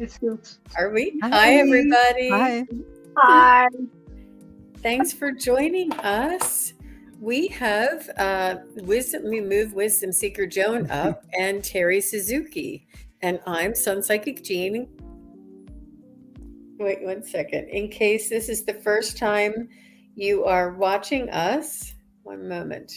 It's good. Are we? Hi. Hi, everybody. Hi. Hi. Thanks for joining us. We have Let me move Wisdom Seeker Joan up and Terri Suzuki. And I'm Sun Psychic Jean. Wait 1 second. In case this is the first time you are watching us, one moment.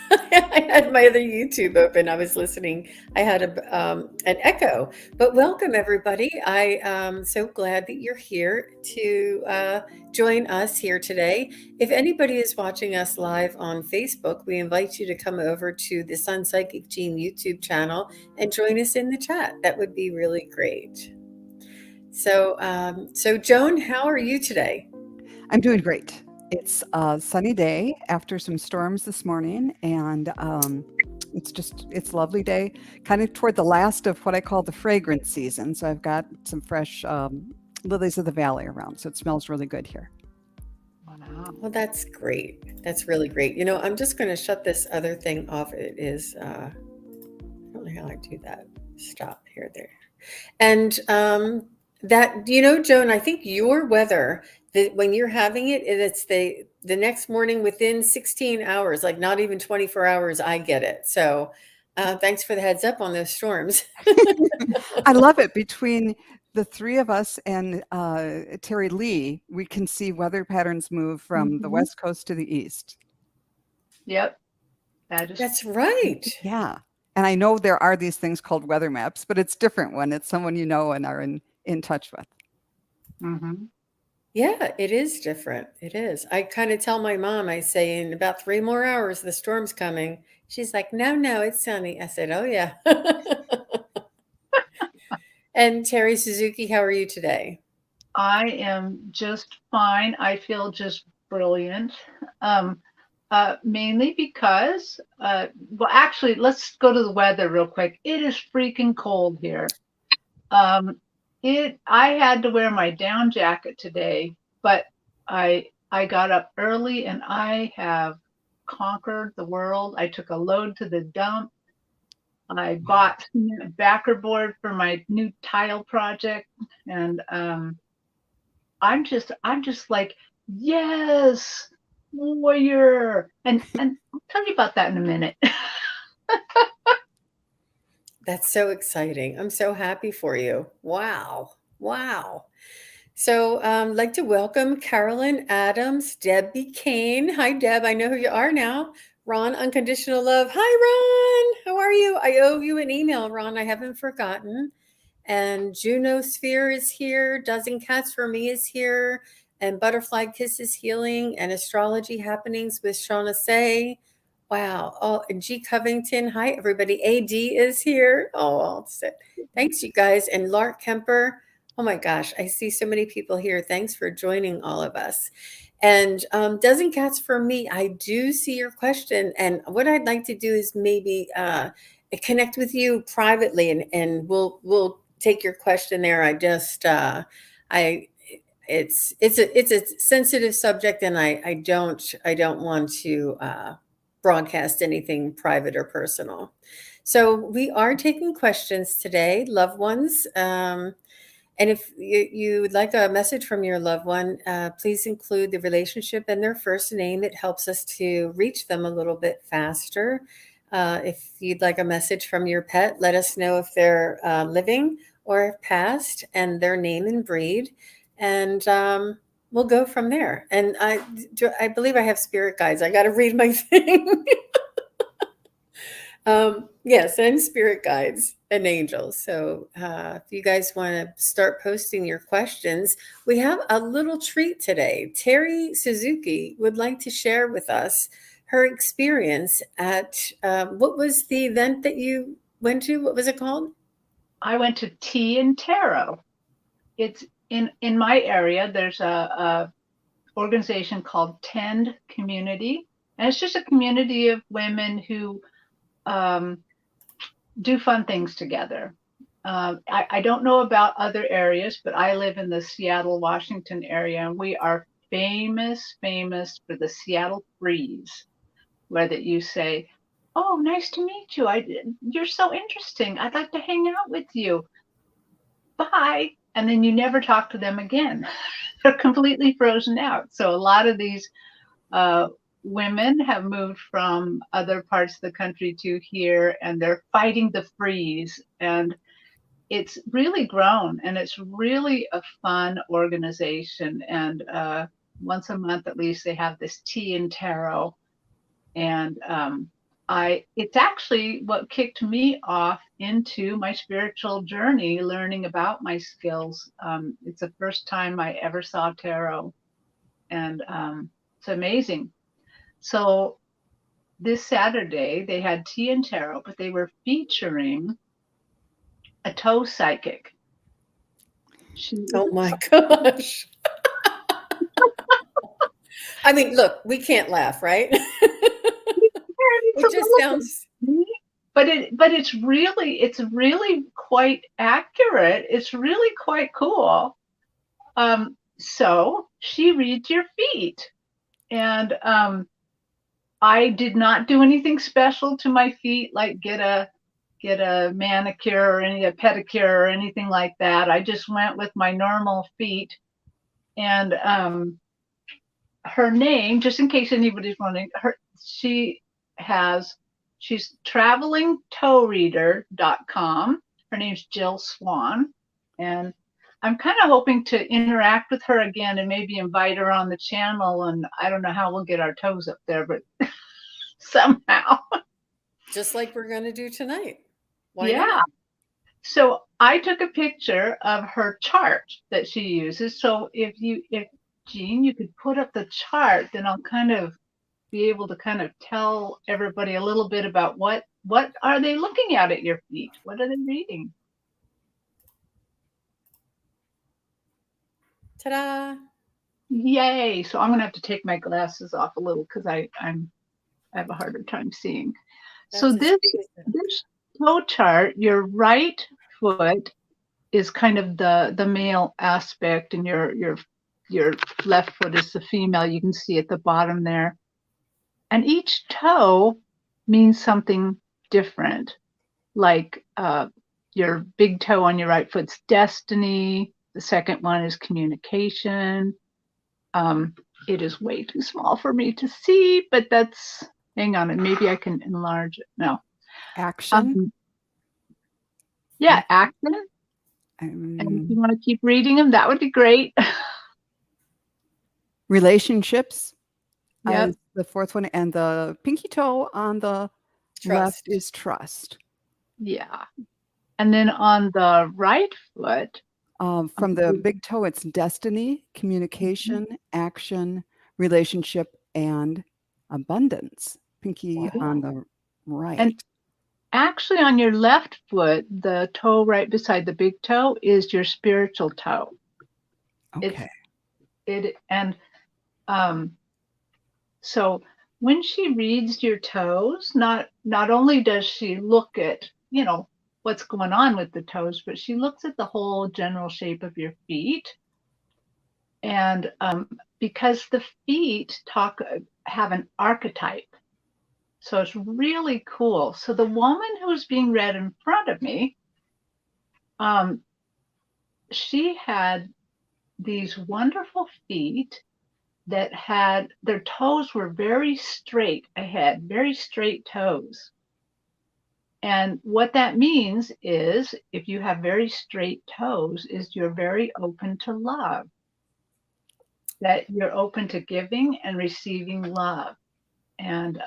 I had my other YouTube open. I was listening. I had an echo. But welcome, everybody. I am so glad that you're here to join us here today. If anybody is watching us live on Facebook, we invite you to come over to the Sun Psychic Jean YouTube channel and join us in the chat. That would be really great. So Joan, how are you today? I'm doing great. It's a sunny day after some storms this morning, and it's a lovely day, kind of toward the last of what I call the fragrance season. So I've got some fresh lilies of the valley around, so it smells really good here. Wow. Well, that's great. That's really great. I'm just going to shut this other thing off. It is, I don't know how I do that. Stop here, there. And Joan, I think your weather, that when you're having it, it's the next morning within 16 hours, like not even 24 hours, I get it. So thanks for the heads up on those storms. I love it. Between the three of us and Terri Lee, we can see weather patterns move from the West Coast to the East. Yep. That's right. Yeah. And I know there are these things called weather maps, but it's different when it's someone you know and are in touch with. Mm-hmm. Yeah, it is different. It is. I kind of tell my mom, I say, in about 3 more hours, the storm's coming. She's like, no, it's sunny. I said, oh, yeah. And Terri Suzuki, how are you today? I am just fine. I feel just brilliant. Mainly because, well, actually, let's go to the weather real quick. It is freaking cold here. I had to wear my down jacket today, but I got up early and I have conquered the world. I took a load to the dump. I bought a backer board for my new tile project, and I'm just like, yes, warrior. And I'll tell you about that in a minute. That's so exciting. I'm so happy for you. Wow. So I'd like to welcome Carolyn Adams, Debbie Kane. Hi, Deb. I know who you are now. Ron, Unconditional Love. Hi, Ron. How are you? I owe you an email, Ron. I haven't forgotten. And Juno Sphere is here. Dozen Cats for Me is here. And Butterfly Kisses Healing and Astrology Happenings with Shauna Say. Wow. Oh, and G. Covington. Hi, everybody. AD is here. Oh, thanks, you guys. And Lark Kemper. Oh, my gosh. I see so many people here. Thanks for joining all of us. And Dozen Cats for Me, I do see your question. And what I'd like to do is maybe connect with you privately, and we'll take your question there. It's a sensitive subject, and I don't want to broadcast anything private or personal. So we are taking questions today, loved ones. And if you would like a message from your loved one, please include the relationship and their first name. It helps us to reach them a little bit faster. If you'd like a message from your pet, let us know if they're living or passed, and their name and breed. And we'll go from there. And I believe I have spirit guides. I got to read my thing. Yes, and spirit guides and angels. So if you guys want to start posting your questions, we have a little treat today. Terri Suzuki would like to share with us her experience at what was the event that you went to? What was it called? I went to Tea and Tarot. It's in my area. There's a organization called Tend Community, and it's just a community of women who do fun things together. I don't know about other areas, but I live in the Seattle, Washington area, and we are famous for the Seattle freeze, where that you say, Oh, nice to meet you. You're so interesting. I'd like to hang out with you. Bye. And then you never talk to them again. They're completely frozen out. So a lot of these uh, women have moved from other parts of the country to here, and they're fighting the freeze. And it's really grown, and it's really a fun organization. And once a month, at least, they have this tea and tarot. And it's actually what kicked me off into my spiritual journey, learning about my skills. It's the first time I ever saw tarot, and it's amazing. So this Saturday they had tea and tarot, but they were featuring a toe psychic. Oh my gosh. I mean, look, we can't laugh, right? It just sounds, but it's really quite accurate. It's really quite cool. So she reads your feet, and I did not do anything special to my feet, like get a manicure or a pedicure or anything like that. I just went with my normal feet. And her name, just in case anybody's wondering, she's travelingtoereader.com. Her name's Jill Swan. And I'm kind of hoping to interact with her again and maybe invite her on the channel. And I don't know how we'll get our toes up there, but somehow. just like we're going to do tonight. Why Yeah. not? So I took a picture of her chart that she uses. So if Jean, you could put up the chart, then I'll kind of be able to kind of tell everybody a little bit about what are they looking at your feet? What are they reading? Ta-da! Yay! So I'm gonna have to take my glasses off a little because I have a harder time seeing. So this toe chart, your right foot is kind of the male aspect, and your left foot is the female. You can see at the bottom there. And each toe means something different. Like your big toe on your right foot's destiny. The second one is communication. It is way too small for me to see, but hang on, and maybe I can enlarge it. No. Action. Yeah, action. And if you want to keep reading them, that would be great. Relationships. Yep. The fourth one, and the pinky toe on the left is trust. Yeah. And then on the right foot, from the big toe, it's destiny, communication, action, relationship, and abundance. Pinky on the right. And actually on your left foot, the toe right beside the big toe is your spiritual toe. Okay. So when she reads your toes, not only does she look at, what's going on with the toes, but she looks at the whole general shape of your feet. And because the feet have an archetype. So it's really cool. So the woman who's being read in front of me, she had these wonderful feet that had, their toes were very straight ahead, very straight toes. And what that means is, if you have very straight toes, is you're very open to love, that you're open to giving and receiving love. And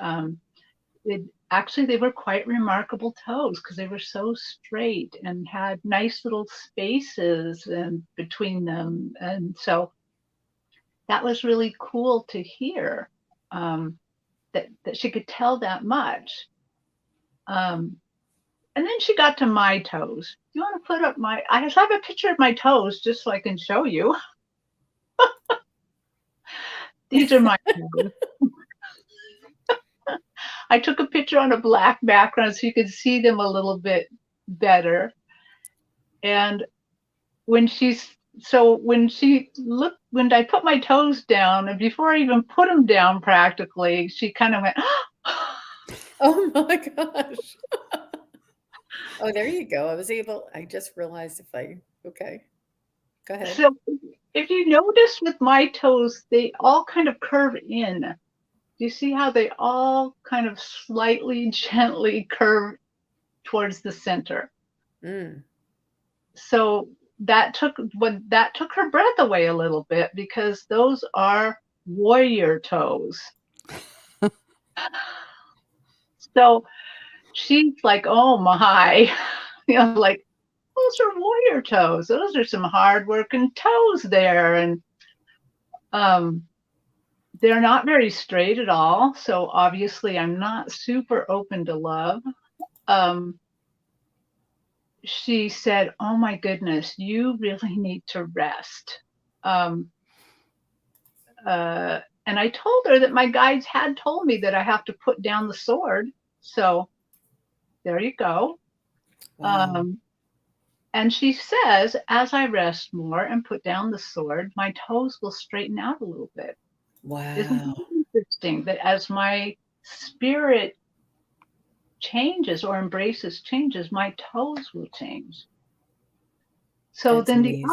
actually, they were quite remarkable toes because they were so straight and had nice little spaces in between them. And so that was really cool to hear, that she could tell that much. And then she got to my toes. Do you want to put up I have a picture of my toes just so I can show you. These are my toes. I took a picture on a black background so you could see them a little bit better. And when I put my toes down, and before I even put them down practically, she kind of went, Oh my gosh. Oh, there you go. I just realized okay, go ahead. So if you notice with my toes, they all kind of curve in. Do you see how they all kind of slightly, gently curve towards the center? Mm. So that took her breath away a little bit because those are warrior toes. So she's like, oh my, like those are warrior toes. Those are some hard working toes there. And um, they're not very straight at all. So obviously I'm not super open to love. Um, she said, oh my goodness, you really need to rest. Um, and I told her that my guides had told me that I have to put down the sword. So there you go. Wow. And she says, as I rest more and put down the sword, my toes will straighten out a little bit. Isn't Wow. it interesting that as my spirit changes or embraces changes, my toes will change? So That's then amazing.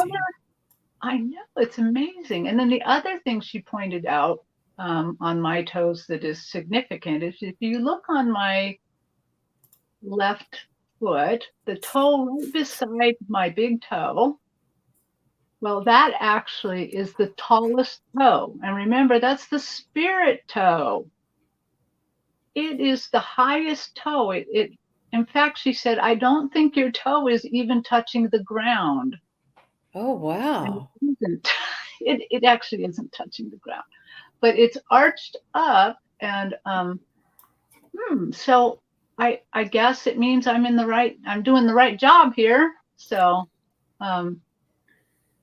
I know it's amazing. And then the other thing she pointed out on my toes that is significant is if you look on my left foot, the toe right beside my big toe, well, that actually is the tallest toe. And remember, that's the spirit toe. It is the highest toe. In fact, she said, I don't think your toe is even touching the ground. Oh, And wow. it isn't. It actually isn't touching the ground, but it's arched up. And so I guess it means I'm doing the right job here. So um,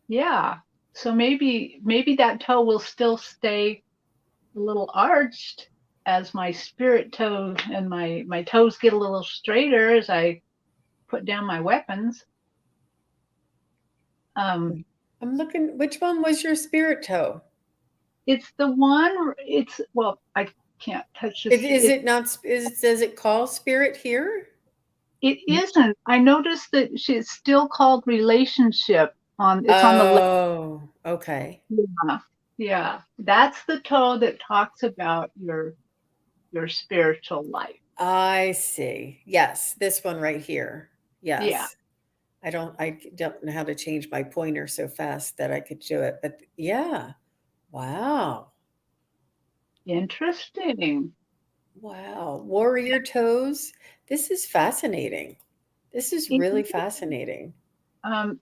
yeah. So maybe that toe will still stay a little arched as my spirit toe and my toes get a little straighter as I put down my weapons. Um, I'm looking, which one was your spirit toe? it's the one. It's well, I can't touch this. Is it not, does it call spirit here? It isn't. I noticed that it's still called relationship on. It's on the left. Oh, okay. Yeah, yeah. That's the toe that talks about your spiritual life. I see. Yes, this one right here. Yeah. Yes. I don't know how to change my pointer so fast that I could do it, but yeah. Wow. Interesting. Wow. Warrior toes. This is fascinating. This is really fascinating.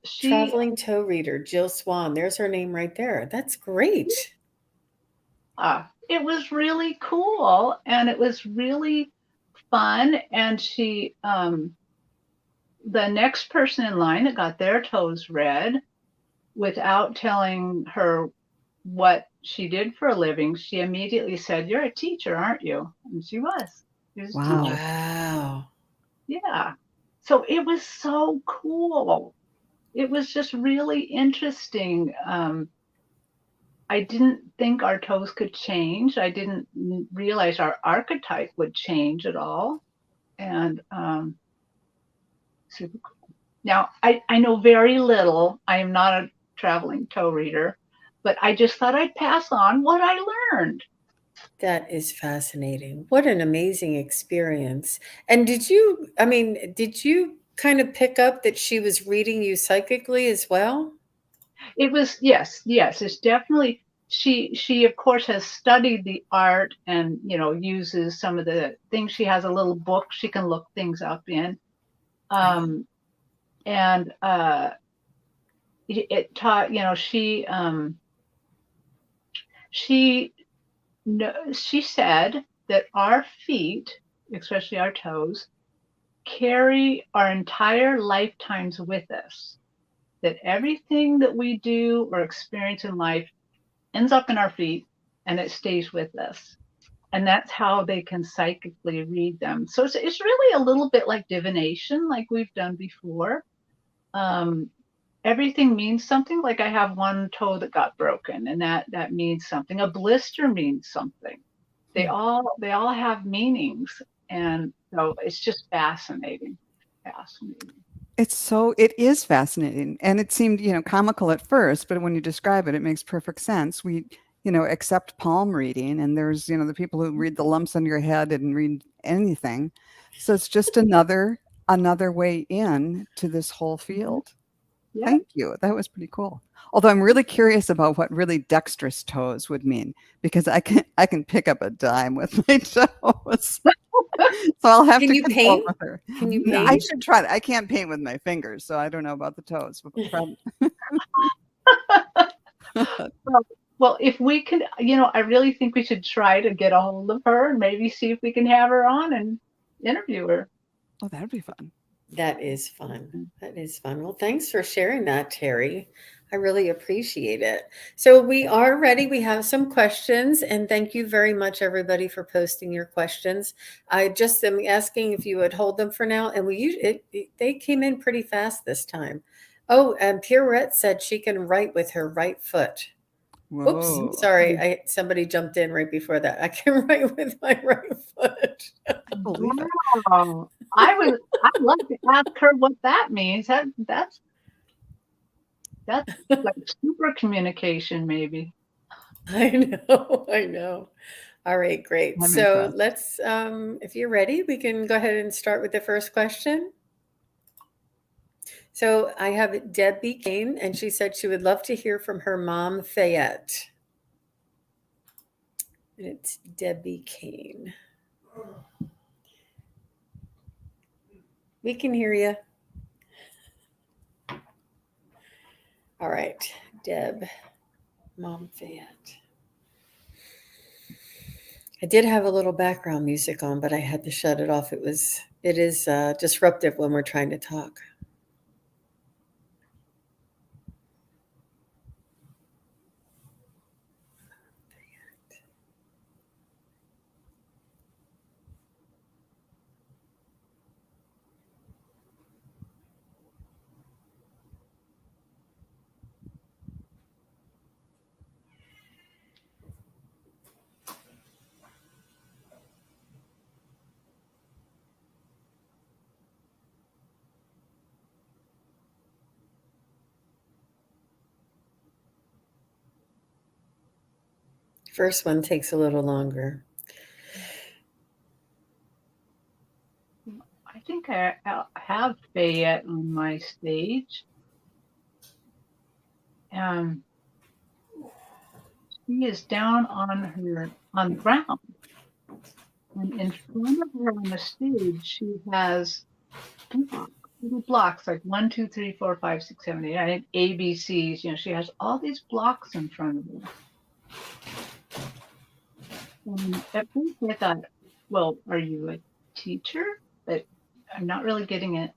She Traveling toe reader, Jill Swan. There's her name right there. That's great. it was really cool and it was really fun. And the next person in line that got their toes read, without telling her what she did for a living, she immediately said, "You're a teacher, aren't you?" And she was. She was a teacher. Wow. Wow. Yeah. So it was so cool. It was just really interesting. I didn't think our toes could change. I didn't realize our archetype would change at all. And super cool. Now, I know very little. I am not a traveling toe reader, but I just thought I'd pass on what I learned. That is fascinating. What an amazing experience. And did you kind of pick up that she was reading you psychically as well? It was yes, it's definitely she of course has studied the art and uses some of the things. She has a little book she can look things up in. Um, and it taught she she said that our feet, especially our toes, carry our entire lifetimes with us, that everything that we do or experience in life ends up in our feet and it stays with us. And that's how they can psychically read them. So it's really a little bit like divination, like we've done before. Um, Everything means something. Like I have one toe that got broken, and that means something. A blister means something. They all have meanings, And so it's just fascinating. Fascinating. It is fascinating, and it seemed, comical at first, but when you describe it, it makes perfect sense. We, accept palm reading, and there's, the people who read the lumps on your head and read anything. So it's just another way in to this whole Mhm. field. Yeah. Thank you. That was pretty cool. Although I'm really curious about what really dexterous toes would mean, because I can pick up a dime with my toes. So I'll have Can to you consult paint? with her. Can you I paint? should try it. I can't paint with my fingers, so I don't know about the toes. Well, well, if we can, I really think we should try to get a hold of her and maybe see if we can have her on and interview her. Oh, that would be fun. That is fun. That is fun. Well, thanks for sharing that, Terry. I really appreciate it. So we are ready. We have some questions, and thank you very much, everybody, for posting your questions. I just am asking if you would hold them for now, and they came in pretty fast this time. Oh, and Pierrette said she can write with her right foot. Oops, Whoa. sorry. Somebody jumped in right before that. I can write with my right foot. I believe it. Wow. I'd love to ask her what that means. That's like super communication, maybe. I know, I know. All right, great. I'm So impressed. let's, if you're ready, we can go ahead and start with the first question. So I have Debbie Kane, and she said she would love to hear from her mom, Fayette. And it's Debbie Kane. We can hear you. All right, Deb, Mom Fayette. I did have a little background music on, but I had to shut it off. It is disruptive when we're trying to talk. First one takes a little longer. I think I have Fayette on my stage. And she is down on the ground. And in front of her on the stage, she has little blocks like 1, 2, 3, 4, 5, 6, 7, 8, 9, ABCs. She has all these blocks in front of her. And at first I thought, well, are you a teacher? But I'm not really getting a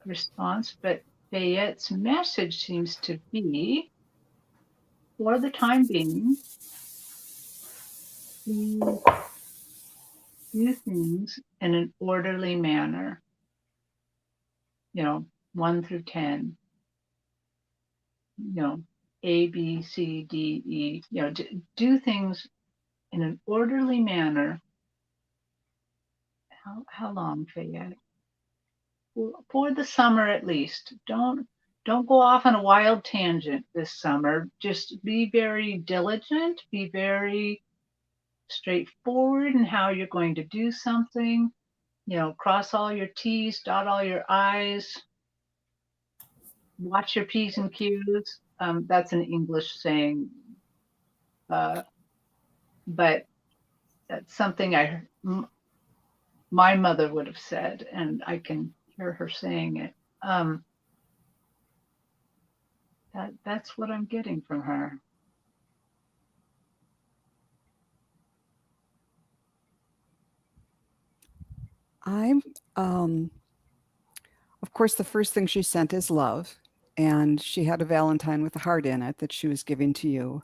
response. But Fayette's message seems to be, for the time being, please do things in an orderly manner. 1 through 10. A, B, C, D, E. Do things in an orderly manner. How long, Fayette? For the summer at least. Don't go off on a wild tangent this summer. Just be very diligent, be very straightforward in how you're going to do something. Cross all your T's, dot all your I's, watch your P's and Q's. That's an English saying, but that's something my mother would have said, and I can hear her saying it. That's what I'm getting from her. I'm, of course, the first thing she sent is love. And she had a Valentine with a heart in it that she was giving to you.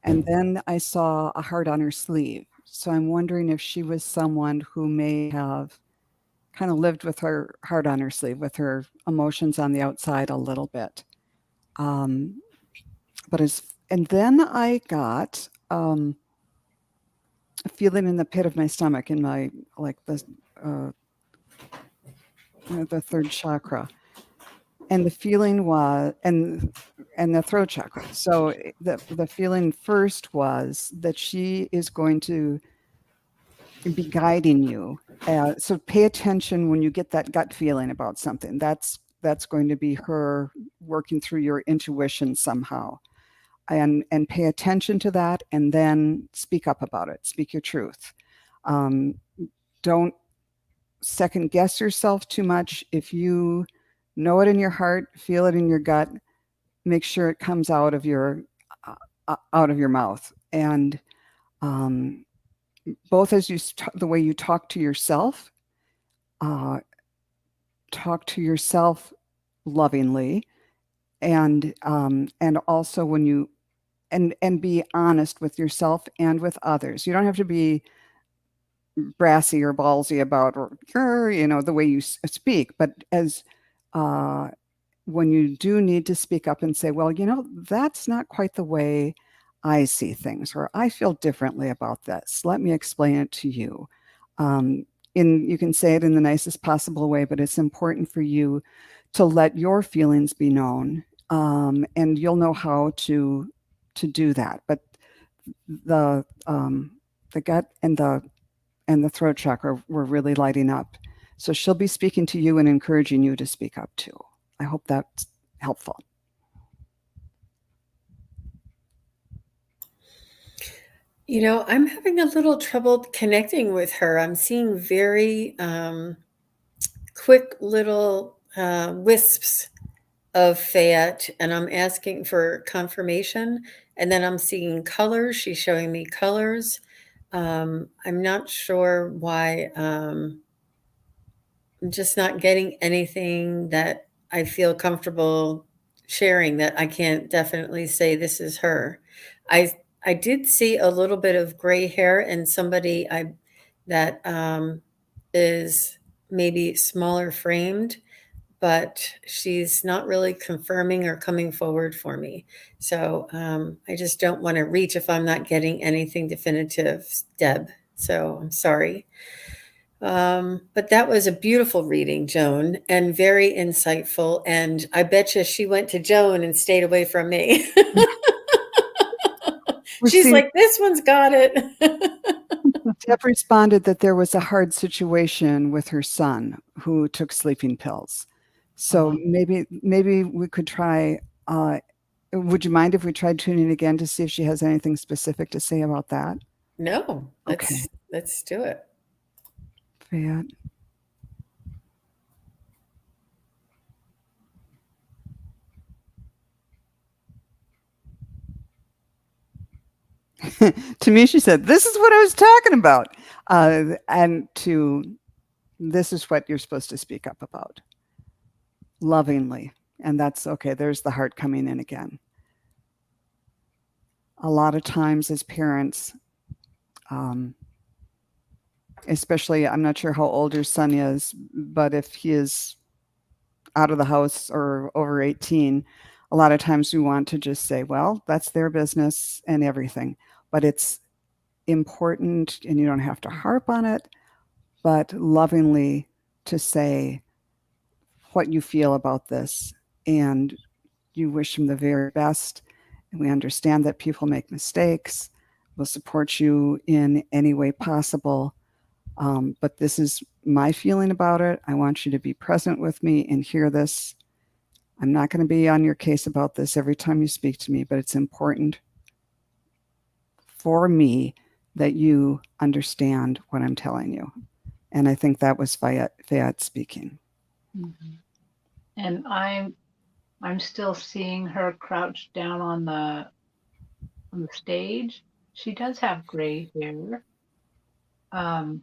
And then I saw a heart on her sleeve. So I'm wondering if she was someone who may have kind of lived with her heart on her sleeve, with her emotions on the outside a little bit. And then I got feeling in the pit of my stomach, in my like uh, the third chakra, and the feeling was and the throat chakra. So the feeling first was that she is going to be guiding you. So pay attention when you get that gut feeling about something. That's going to be her working through your intuition somehow, and pay attention to that, and then speak up about it. Speak your truth. Um, don't second guess yourself too much. If you know it in your heart, feel it in your gut, make sure it comes out of your mouth. And um, both as the way you uh, talk to yourself lovingly, and also when you and be honest with yourself and with others. You don't have to be brassy or ballsy about, or the way you speak, but as uh, when you do need to speak up and say, well, that's not quite the way I see things, or I feel differently about this. Let me explain it to you. Um, you can say it in the nicest possible way, but it's important for you to let your feelings be known, and you'll know how to do that. But the gut and the throat chakra were really lighting up. So she'll be speaking to you and encouraging you to speak up too. I hope that's helpful. I'm having a little trouble connecting with her. I'm seeing very quick little wisps of Fayette, and I'm asking for confirmation. And then I'm seeing colors. She's showing me colors. I'm not sure why. I'm just not getting anything that I feel comfortable sharing, that I can't definitely say this is her. I did see a little bit of gray hair in somebody that is maybe smaller framed, but she's not really confirming or coming forward for me. So I just don't want to reach if I'm not getting anything definitive, Deb. So I'm sorry. But that was a beautiful reading, Joan, and very insightful. And I bet you she went to Joan and stayed away from me. Well, She's see, like, this one's got it. Deb responded that there was a hard situation with her son who took sleeping pills. So maybe we could try. Would you mind if we tried tuning again to see if she has anything specific to say about that? No, Okay. let's do it. Fayette. To me, she said, "This is what I was talking about," and this is what you're supposed to speak up about lovingly, and that's okay. There's the heart coming in again. A lot of times, as parents, um, especially, I'm not sure how old your son is, but if he is out of the house or over 18, a lot of times we want to just say, well, that's their business and everything. But it's important, and you don't have to harp on it, but lovingly to say what you feel about this. And you wish them the very best. And we understand that people make mistakes. We'll support you in any way possible. But this is my feeling about it. I want you to be present with me and hear this. I'm not going to be on your case about this every time you speak to me, but it's important for me that you understand what I'm telling you. And I think that was Fayette speaking. Mm-hmm. And I'm still seeing her crouched down on the stage. She does have gray hair. Um,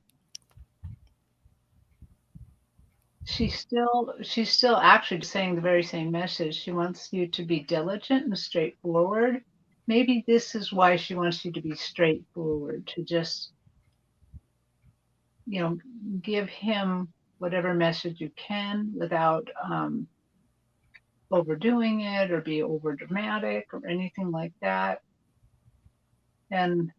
she's still actually saying the very same message. She wants you to be diligent and straightforward. Maybe this is why she wants you to be straightforward, to just, you know, give him whatever message you can without overdoing it or be over dramatic or anything like that. And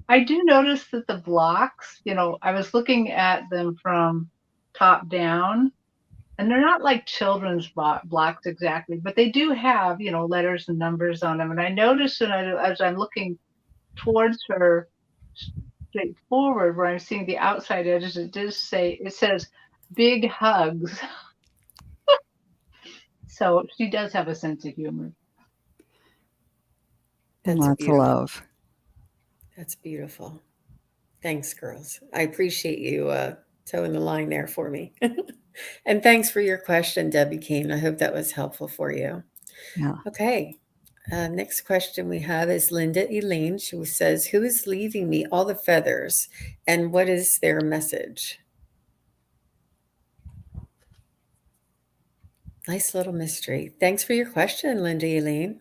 I do notice that the blocks, I was looking at them from top down, and they're not like children's blocks exactly, but they do have, letters and numbers on them. And I noticed as I'm looking towards her straight forward, where I'm seeing the outside edges, it says big hugs. So she does have a sense of humor. That's Lots of beautiful. love. That's beautiful. Thanks, girls. I appreciate you towing the line there for me. And thanks for your question, Debbie Kane. I hope that was helpful for you. Yeah. Okay. Next question we have is Linda Elaine. She says, "Who is leaving me all the feathers, and what is their message?" Nice little mystery. Thanks for your question, Linda Elaine.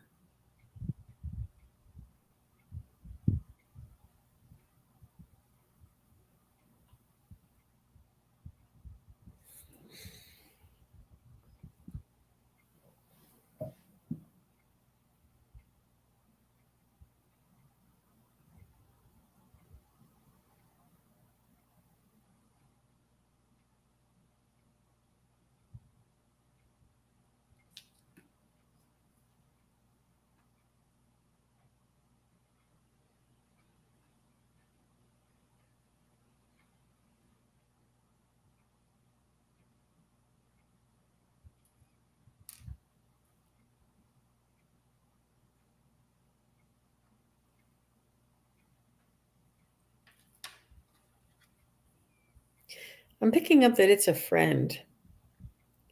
I'm picking up that it's a friend.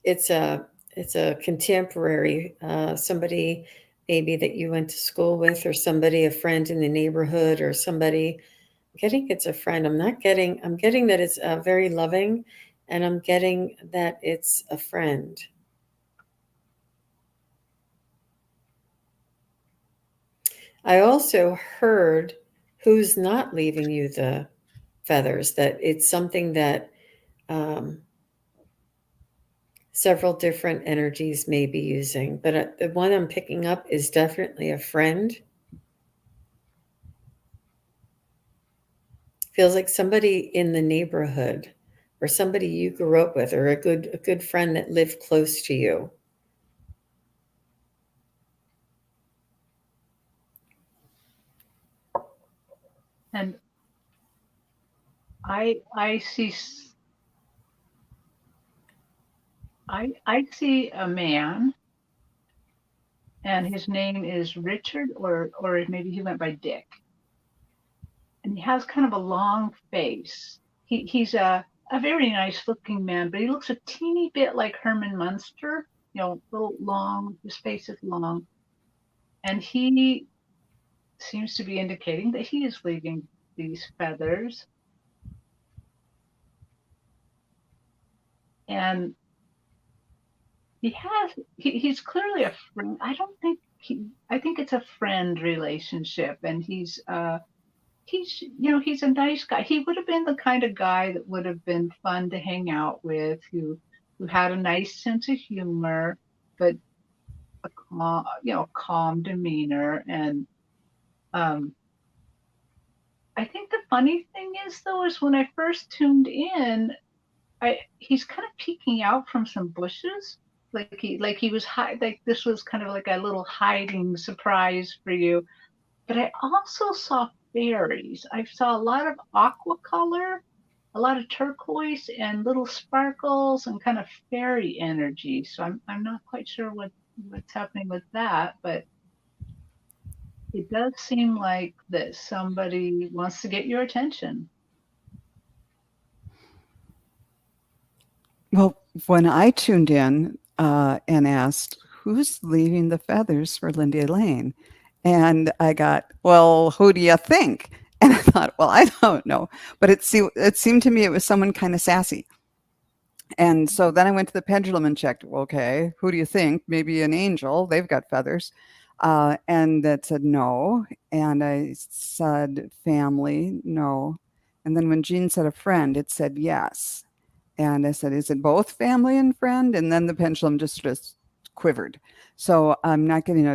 It's a it's a contemporary, somebody maybe that you went to school with, or somebody, a friend in the neighborhood, or somebody. I'm getting it's a friend. I'm getting that it's very loving, and I'm getting that it's a friend. I also heard who's not leaving you the feathers, that it's something that um, several different energies may be using, but the one I'm picking up is definitely a friend. Feels like somebody in the neighborhood, or somebody you grew up with, or a good friend that lived close to you. And I see I see a man, and his name is Richard, or maybe he went by Dick, and he has kind of a long face. He's a very nice looking man, but he looks a teeny bit like Herman Munster, little long. His face is long, and he seems to be indicating that he is leaving these feathers. And he's clearly a friend. I think it's a friend relationship, and he's a nice guy. He would have been the kind of guy that would have been fun to hang out with, who had a nice sense of humor, but a calm demeanor. And um I think the funny thing is, though, is when I first tuned in, he's kind of peeking out from some bushes, like he was like this was kind of like a little hiding surprise for you. But I also saw fairies. I saw a lot of aqua color, a lot of turquoise, and little sparkles and kind of fairy energy. So I'm not quite sure what's happening with that, but it does seem like that somebody wants to get your attention. Well, when I tuned in and asked, who's leaving the feathers for Lindy Lane? And I got, well, who do you think? And I thought, well, I don't know. But it seemed to me it was someone kind of sassy. And so then I went to the pendulum and checked, okay, who do you think? Maybe an angel. They've got feathers. And that said no. And I said family, no. And then when Jean said a friend, it said yes. And I said, is it both family and friend? And then the pendulum just quivered. So I'm not getting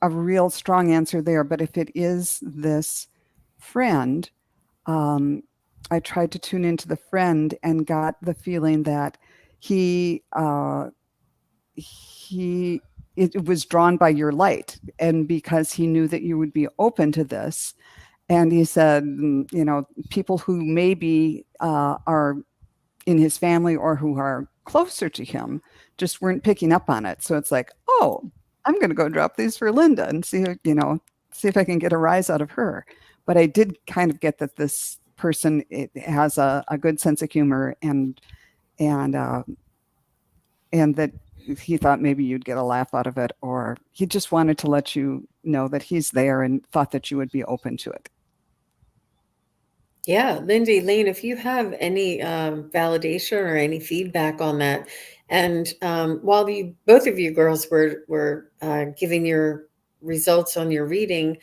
a real strong answer there. But if it is this friend, um, I tried to tune into the friend and got the feeling that he he it was drawn by your light, and because he knew that you would be open to this. And he said, people who maybe are in his family or who are closer to him just weren't picking up on it. So it's like, oh, I'm going to go drop these for Linda and see if I can get a rise out of her. But I did kind of get that this person has a good sense of humor, and and that he thought maybe you'd get a laugh out of it, or he just wanted to let you know that he's there and thought that you would be open to it. Yeah, Lindy, Lane, if you have any validation or any feedback on that, and while you both of you girls were giving your results on your reading,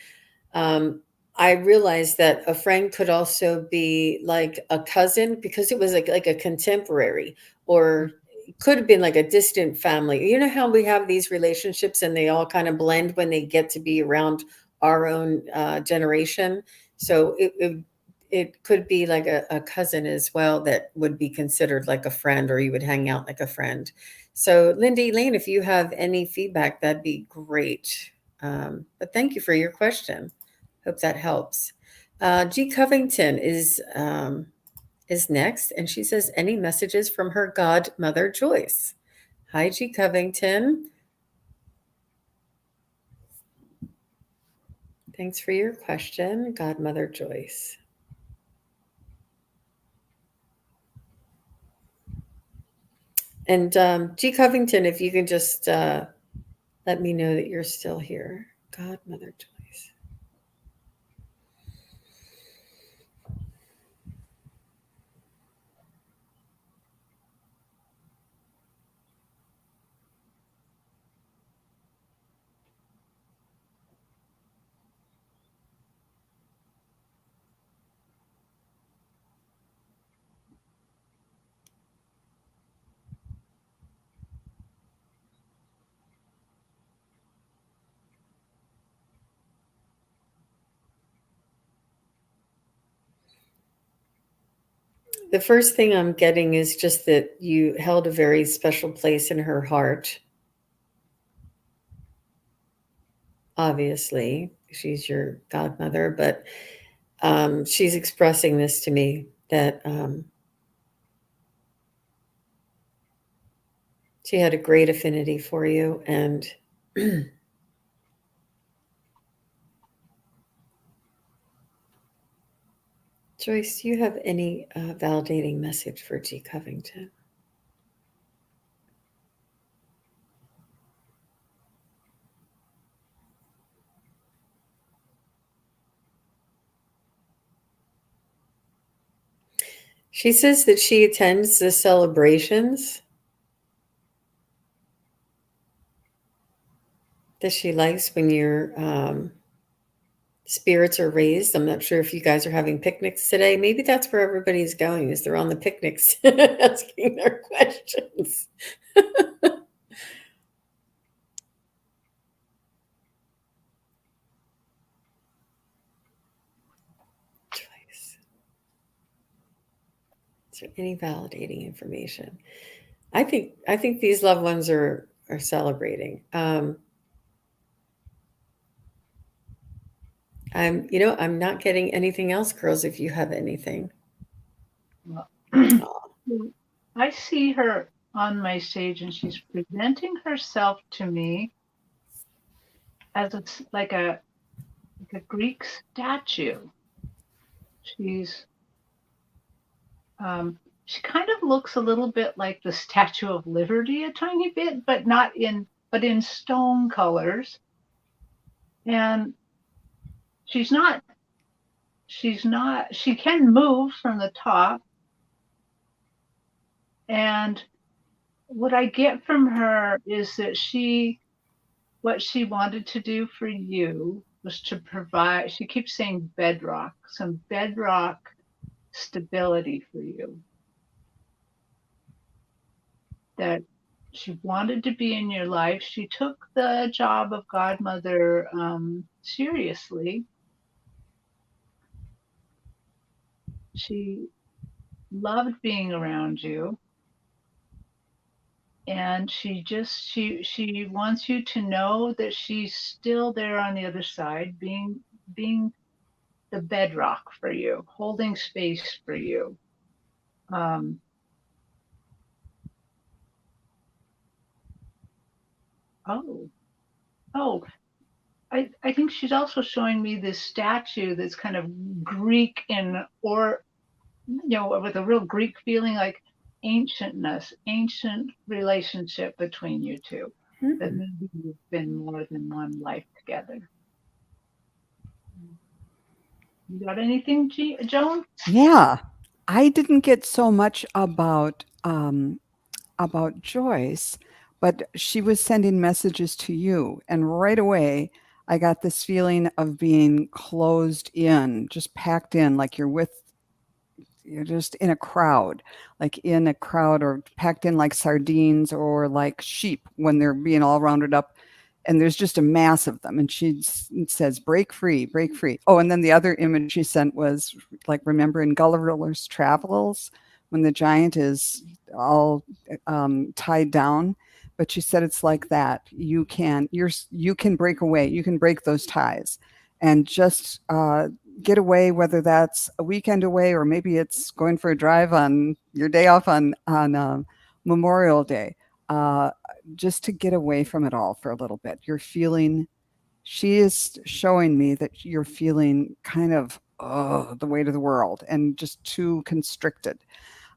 um, I realized that a friend could also be like a cousin because it was like a contemporary, or it could have been like a distant family. You know how we have these relationships and they all kind of blend when they get to be around our own generation. So it could be like a cousin as well that would be considered like a friend, or you would hang out like a friend. So, Lindy, Lane, if you have any feedback, that'd be great. But thank you for your question. Hope that helps. G. Covington is next, and she says, "Any messages from her godmother Joyce?" Hi, G. Covington. Thanks for your question, Godmother Joyce. And G. Covington, if you can just let me know that you're still here, Godmother Joyce. The first thing I'm getting is just that you held a very special place in her heart. Obviously, she's your godmother, but she's expressing this to me that she had a great affinity for you. And Joyce, do you have any validating message for G. Covington? She says that she attends the celebrations, that she likes when your spirits are raised. I'm not sure if you guys are having picnics today. Maybe that's where everybody's going, is they're on the picnics asking their questions. Choice. Is there any validating information? I think these loved ones are celebrating. I'm not getting anything else, girls, if you have anything. Well, I see her on my stage and she's presenting herself to me as like a Greek statue. She kind of looks a little bit like the Statue of Liberty a tiny bit, but in stone colors. And she can move from the top. And what I get from her is that what she wanted to do for you was to provide, she keeps saying some bedrock stability for you. That she wanted to be in your life. She took the job of godmother seriously. She loved being around you, and she wants you to know that she's still there on the other side, being the bedrock for you, holding space for you. Um, oh, oh, I think she's also showing me this statue that's kind of Greek or with a real Greek feeling, like ancientness, ancient relationship between you two. That Hmm. maybe you've been more than one life together. You got anything, Joan? Yeah, I didn't get so much about Joyce, but she was sending messages to you, and right away I got this feeling of being closed in, just packed in, like you're just in a crowd, or packed in like sardines or like sheep when they're being all rounded up. And there's just a mass of them. And says, break free, break free. Oh, and then the other image she sent was like, remember in Gulliver's Travels when the giant is all tied down? But she said it's like that. You can break away. You can break those ties, and just get away, whether that's a weekend away or maybe it's going for a drive on your day off on Memorial Day, uh, just to get away from it all for a little bit. She is showing me that you're feeling kind of the weight of the world and just too constricted.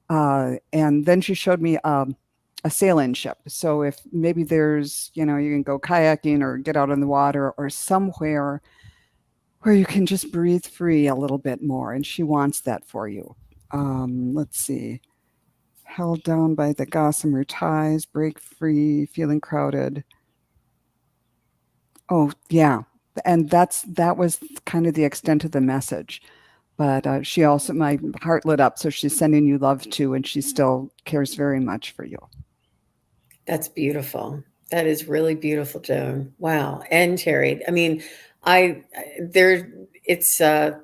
And then she showed me a sailing ship. So if maybe there's, you can go kayaking or get out on the water or somewhere where you can just breathe free a little bit more. And she wants that for you. Let's see. Held down by the gossamer ties, break free, feeling crowded. Oh, yeah. And that was kind of the extent of the message. But she also, my heart lit up. So she's sending you love too, and she still cares very much for you. That's beautiful. That is really beautiful, Joan. Wow. And Terry, I mean, there, it's, so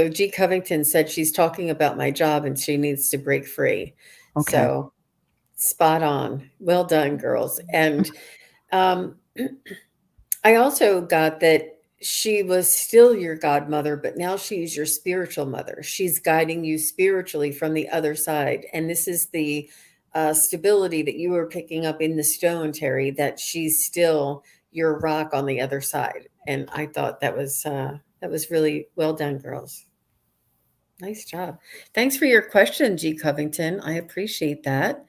G. Covington said she's talking about my job and she needs to break free. Okay. So spot on. Well done, girls. And um, I also got that she was still your godmother, but now she's your spiritual mother. She's guiding you spiritually from the other side. And this is the stability that you were picking up in the stone, Terry, that she's still your rock on the other side. And I thought that was really well done, girls. Nice job. Thanks for your question, G. Covington. I appreciate that.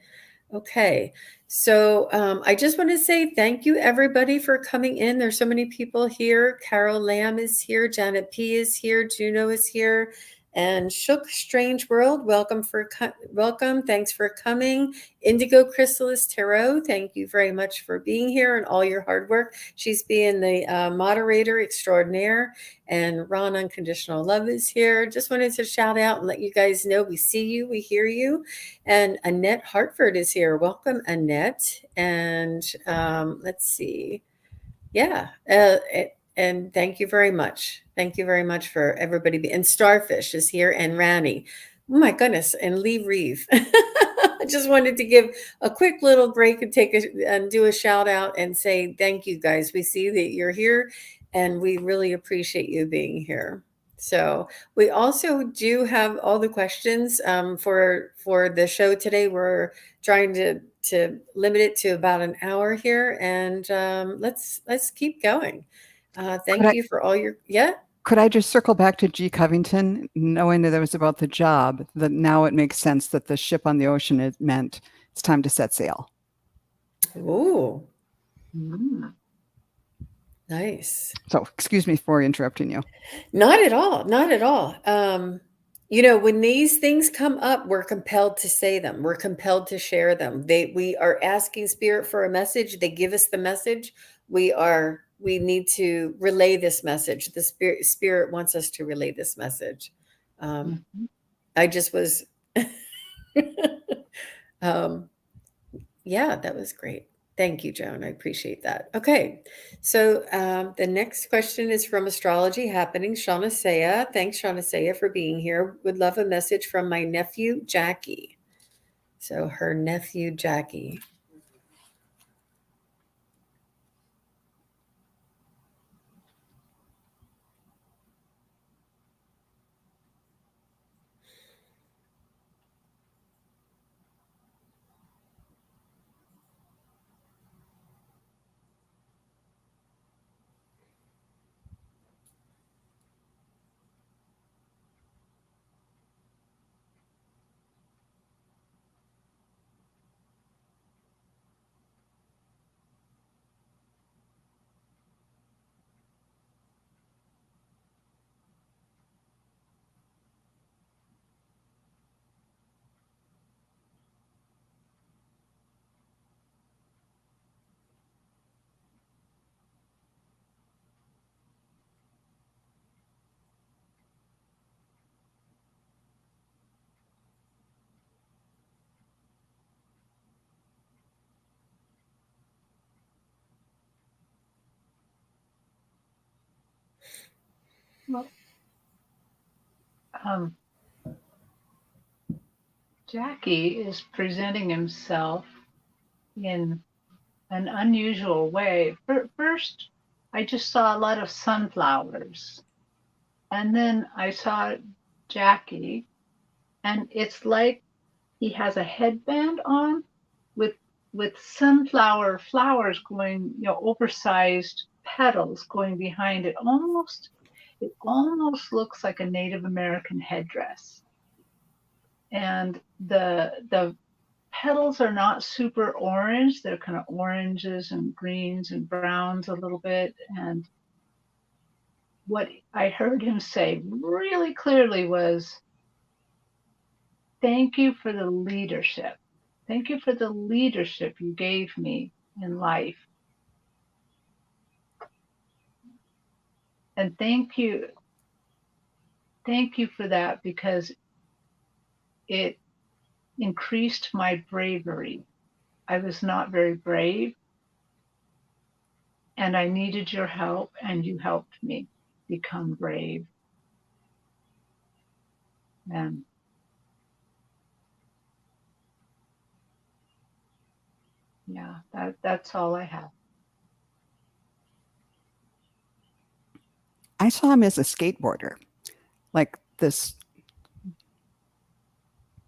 Okay. So I just want to say thank you, everybody, for coming in. There's so many people here. Carol Lamb is here. Janet P. is here. Juno is here. And Shook Strange World, welcome. Thanks for coming. Indigo Chrysalis Tarot, thank you very much for being here and all your hard work. She's being the moderator extraordinaire. And Ron Unconditional Love is here. Just wanted to shout out and let you guys know we see you, we hear you. And Annette Hartford is here. Welcome, Annette. And let's see. Yeah. And thank you very much. Thank you very much for everybody. And Starfish is here, and Rani. Oh my goodness. And Lee Reeve. I just wanted to give a quick little break and do a shout out and say thank you, guys. We see that you're here and we really appreciate you being here. So we also do have all the questions for the show today. We're trying to limit it to about an hour here, and let's keep going. Could Thank I you for all your could I just circle back to G. Covington, knowing that it was about the job, that now it makes sense that the ship on the ocean, it meant it's time to set sail. Ooh, Mm. nice. So excuse me for interrupting you. Not at all. Not at all. When these things come up, we're compelled to say them. We're compelled to share them. We are asking spirit for a message. They give us the message. We need to relay this message. The spirit wants us to relay this message. Mhm. I just was, um, yeah, that was great. Thank you, Joan. I appreciate that. Okay, so the next question is from Astrology Happening, Shauna Saya. Thanks, Shauna Saya, for being here. Would love a message from my nephew, Jackie. So her nephew, Jackie. Well, Jackie is presenting himself in an unusual way. First, I just saw a lot of sunflowers, and then I saw Jackie, and it's like he has a headband on with sunflower flowers going, oversized petals going behind it. It almost looks like a Native American headdress. And the petals are not super orange. They're kind of oranges and greens and browns a little bit. And what I heard him say really clearly was, thank you for the leadership. Thank you for the leadership you gave me in life. And thank you for that, because it increased my bravery. I was not very brave, and I needed your help, and you helped me become brave. And yeah, that's all I have. I saw him as a skateboarder, like this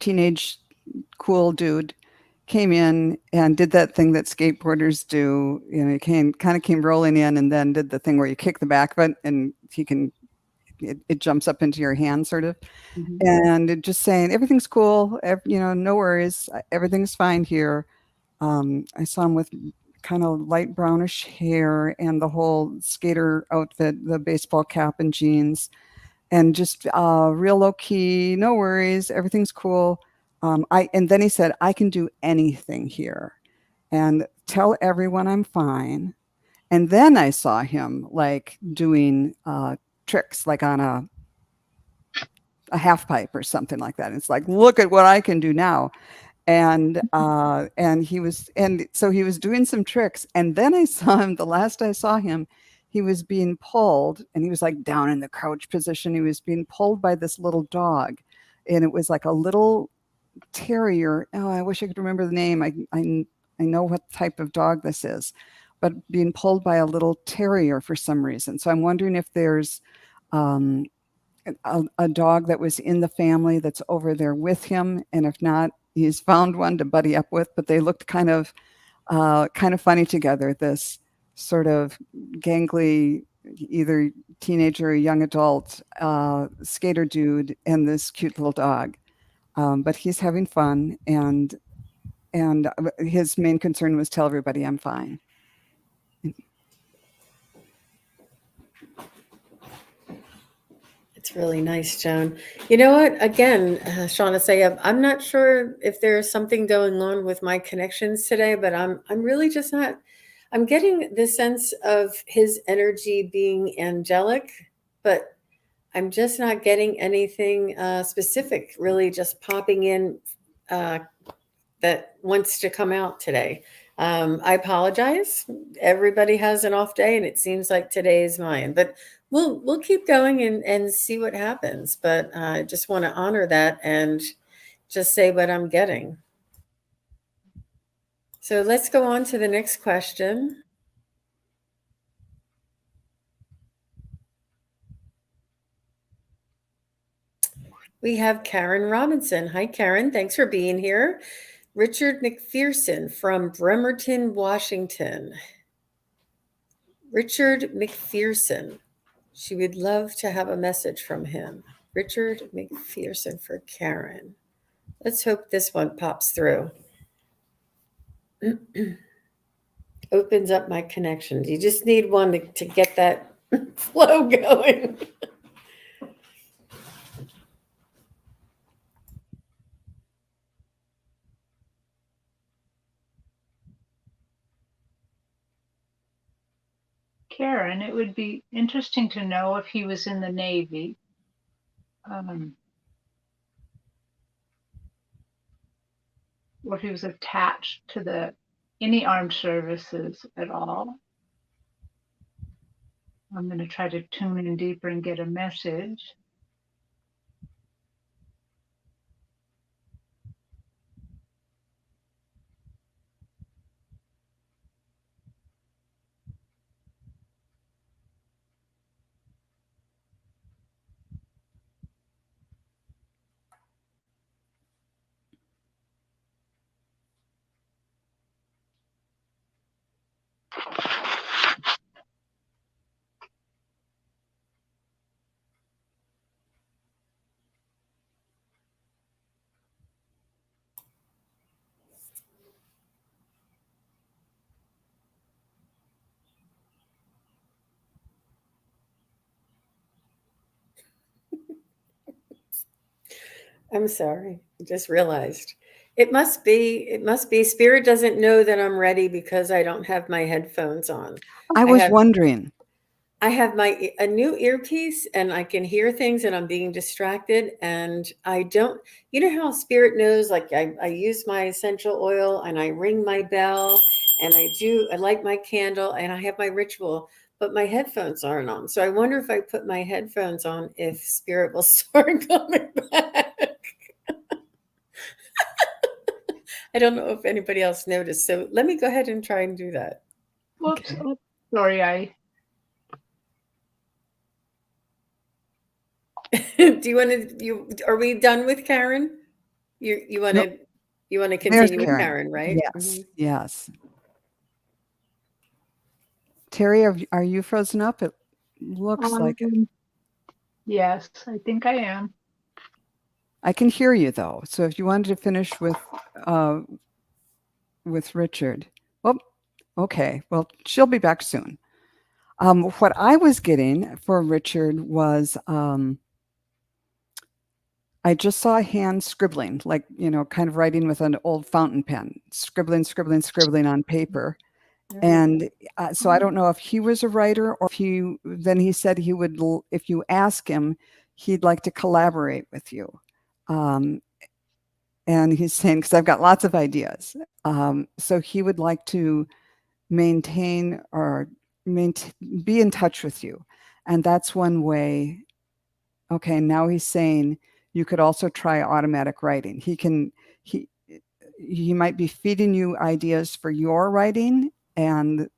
teenage cool dude came in and did that thing that skateboarders do. He kind of came rolling in and then did the thing where you kick the back of it and it jumps up into your hand sort of. Mm-hmm. And just saying, everything's cool, no worries, everything's fine here. I saw him with kind of light brownish hair and the whole skater outfit, the baseball cap and jeans, and just real low key, no worries, everything's cool. And then he said, I can do anything here and tell everyone I'm fine. And then I saw him like doing tricks, like on a half pipe or something like that. It's like, look at what I can do now. And so he was doing some tricks. And then I saw him, the last I saw him, he was being pulled, and he was like down in the crouch position. He was being pulled by this little dog, and it was like a little terrier. Oh, I wish I could remember the name. I know what type of dog this is, but being pulled by a little terrier for some reason. So I'm wondering if there's a dog that was in the family that's over there with him, and if not, he's found one to buddy up with. But they looked kind of funny together. This sort of gangly, either teenager or young adult skater dude, and this cute little dog. But he's having fun, and his main concern was tell everybody I'm fine. It's really nice, Joan. You know what? Again, Shauna say, I'm not sure if there's something going on with my connections today, but I'm really just not. I'm getting the sense of his energy being angelic, but I'm just not getting anything specific, really just popping in that wants to come out today. I apologize. Everybody has an off day, and it seems like today is mine. But we'll keep going and see what happens. But I just want to honor that and just say what I'm getting. So let's go on to the next question. We have Karen Robinson. Hi, Karen. Thanks for being here. Richard McPherson from Bremerton, Washington. Richard McPherson. She would love to have a message from him. Richard McPherson for Karen. Let's hope this one pops through. Opens up my connections. You just need one to get that flow going. Karen, it would be interesting to know if he was in the Navy. Or if he was attached to any armed services at all. I'm going to try to tune in deeper and get a message. I'm sorry. I just realized. It must be Spirit doesn't know that I'm ready because I don't have my headphones on. I was wondering. I have a new earpiece and I can hear things and I'm being distracted and I don't, you know how Spirit knows, like I use my essential oil and I ring my bell and I light my candle and I have my ritual, but my headphones aren't on. So I wonder if I put my headphones on, if Spirit will start coming back. I don't know if anybody else noticed. So let me go ahead and try and do that. Whoops. Okay. Oh, sorry, Do you want to? Are we done with Karen? You want to? Nope. You want to There's continue with Karen. Karen, right? Yes. Yes. Terri, are you frozen up? It looks like it. Yes, I think I am. I can hear you though. So if you wanted to finish with Richard. Oh, okay. Well, she'll be back soon. What I was getting for Richard was I just saw a hand scribbling, like, kind of writing with an old fountain pen, scribbling, scribbling, scribbling on paper. And so I don't know if he was a writer or then he said he would, if you ask him, he'd like to collaborate with you. And he's saying, because I've got lots of ideas. So he would like to maintain or be in touch with you. And that's one way. Okay, now he's saying you could also try automatic writing. He might be feeding you ideas for your writing, and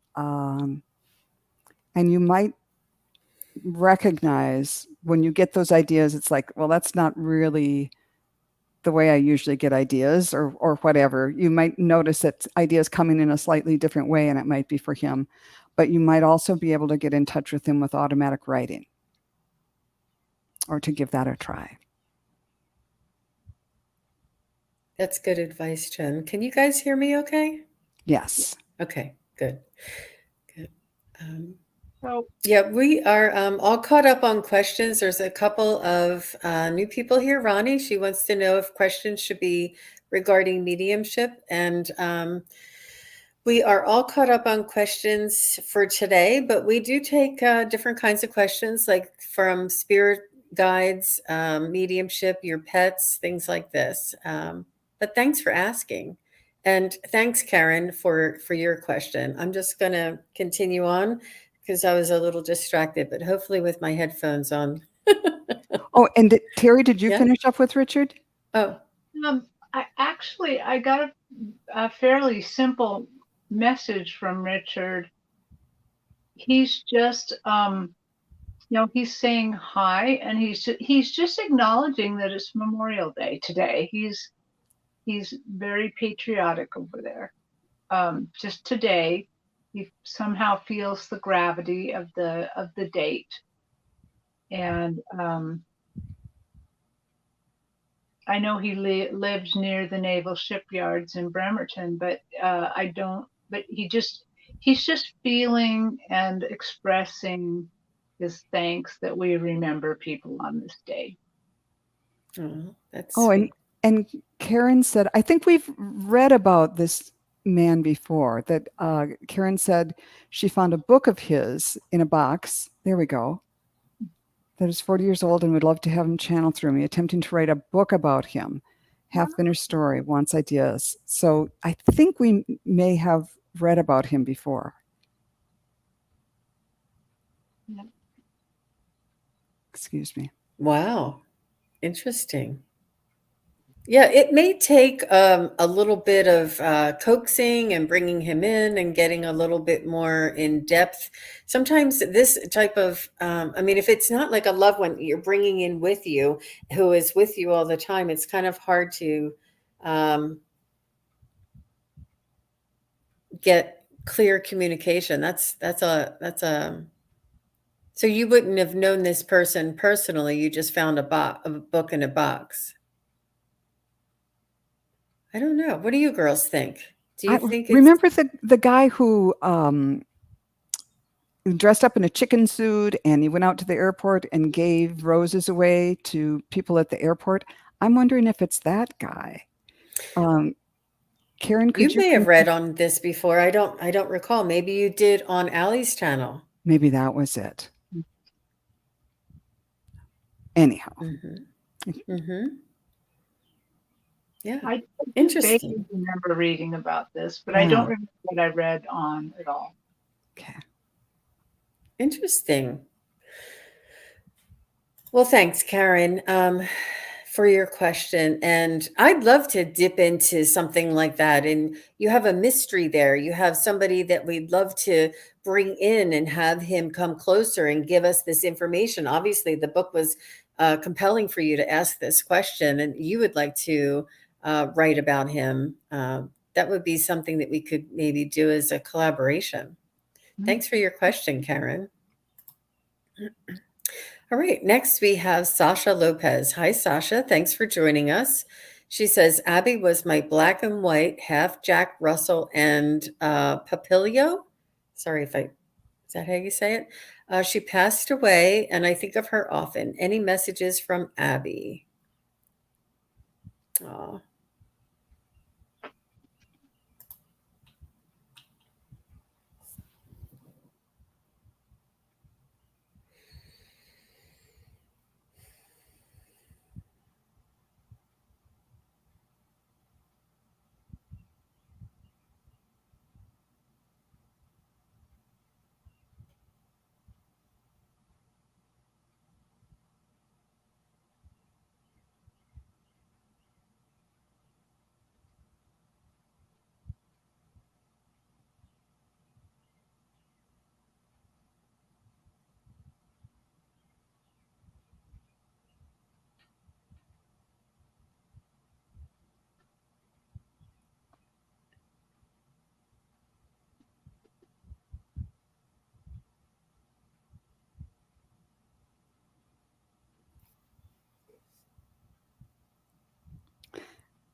you might recognize when you get those ideas, it's like, well, that's not really the way I usually get ideas or whatever. You might notice that ideas coming in a slightly different way, and it might be for him, but you might also be able to get in touch with him with automatic writing or to give that a try. That's good advice, Jen. Can you guys hear me okay? Yes. Okay, good. So, yeah, we are all caught up on questions. There's a couple of new people here. Ronnie, she wants to know if questions should be regarding mediumship. And we are all caught up on questions for today, but we do take different kinds of questions, like from spirit guides, mediumship, your pets, things like this. But thanks for asking. And thanks, Karen, for your question. I'm just going to continue on because I was a little distracted, but hopefully with my headphones on. Oh, and Terry, did you Yeah. finish up with Richard? Oh, I got a fairly simple message from Richard. He's just, he's saying hi, and he's just acknowledging that it's Memorial Day today. He's very patriotic over there. Just today, he somehow feels the gravity of the date, and I know he lives near the naval shipyards in Bremerton, but I don't. But he's just feeling and expressing his thanks that we remember people on this day. that's Oh, sweet. and Karen said, I think we've read about this man before. That Karen said she found a book of his in a box. There we go. That is 40 years old and would love to have him channel through me, attempting to write a book about him. Half finished story, wants ideas. So I think we may have read about him before. Yeah. Excuse me. Wow. Interesting. Yeah, it may take a little bit of coaxing and bringing him in and getting a little bit more in depth. Sometimes this type of, I mean, if it's not like a loved one you're bringing in with you, who is with you all the time, it's kind of hard to get clear communication. That's a. So you wouldn't have known this person personally. You just found a book in a box. I don't know. What do you girls think? Do you I think it's remember the guy who dressed up in a chicken suit and he went out to the airport and gave roses away to people at the airport. I'm wondering if it's that guy. Karen, could you you may have read on this before. I don't recall. Maybe you did on Allie's channel. maybe that was it. Anyhow. Mm-hmm. Yeah. I Interesting. vaguely remember reading about this, but I Yeah. don't remember what I read on at all. Okay. Interesting. Well, thanks, Karen, for your question. And I'd love to dip into something like that. And you have a mystery there. You have somebody that we'd love to bring in and have him come closer and give us this information. Obviously, the book was compelling for you to ask this question, and you would like to write about him. That would be something that we could maybe do as a collaboration. Thanks for your question, Karen. All right, next we have Sasha Lopez. Hi, Sasha. Thanks for joining us. She says, Abby was my black and white, half Jack Russell and Papilio. Sorry if is that how you say it? She passed away, and I think of her often. Any messages from Abby? Oh.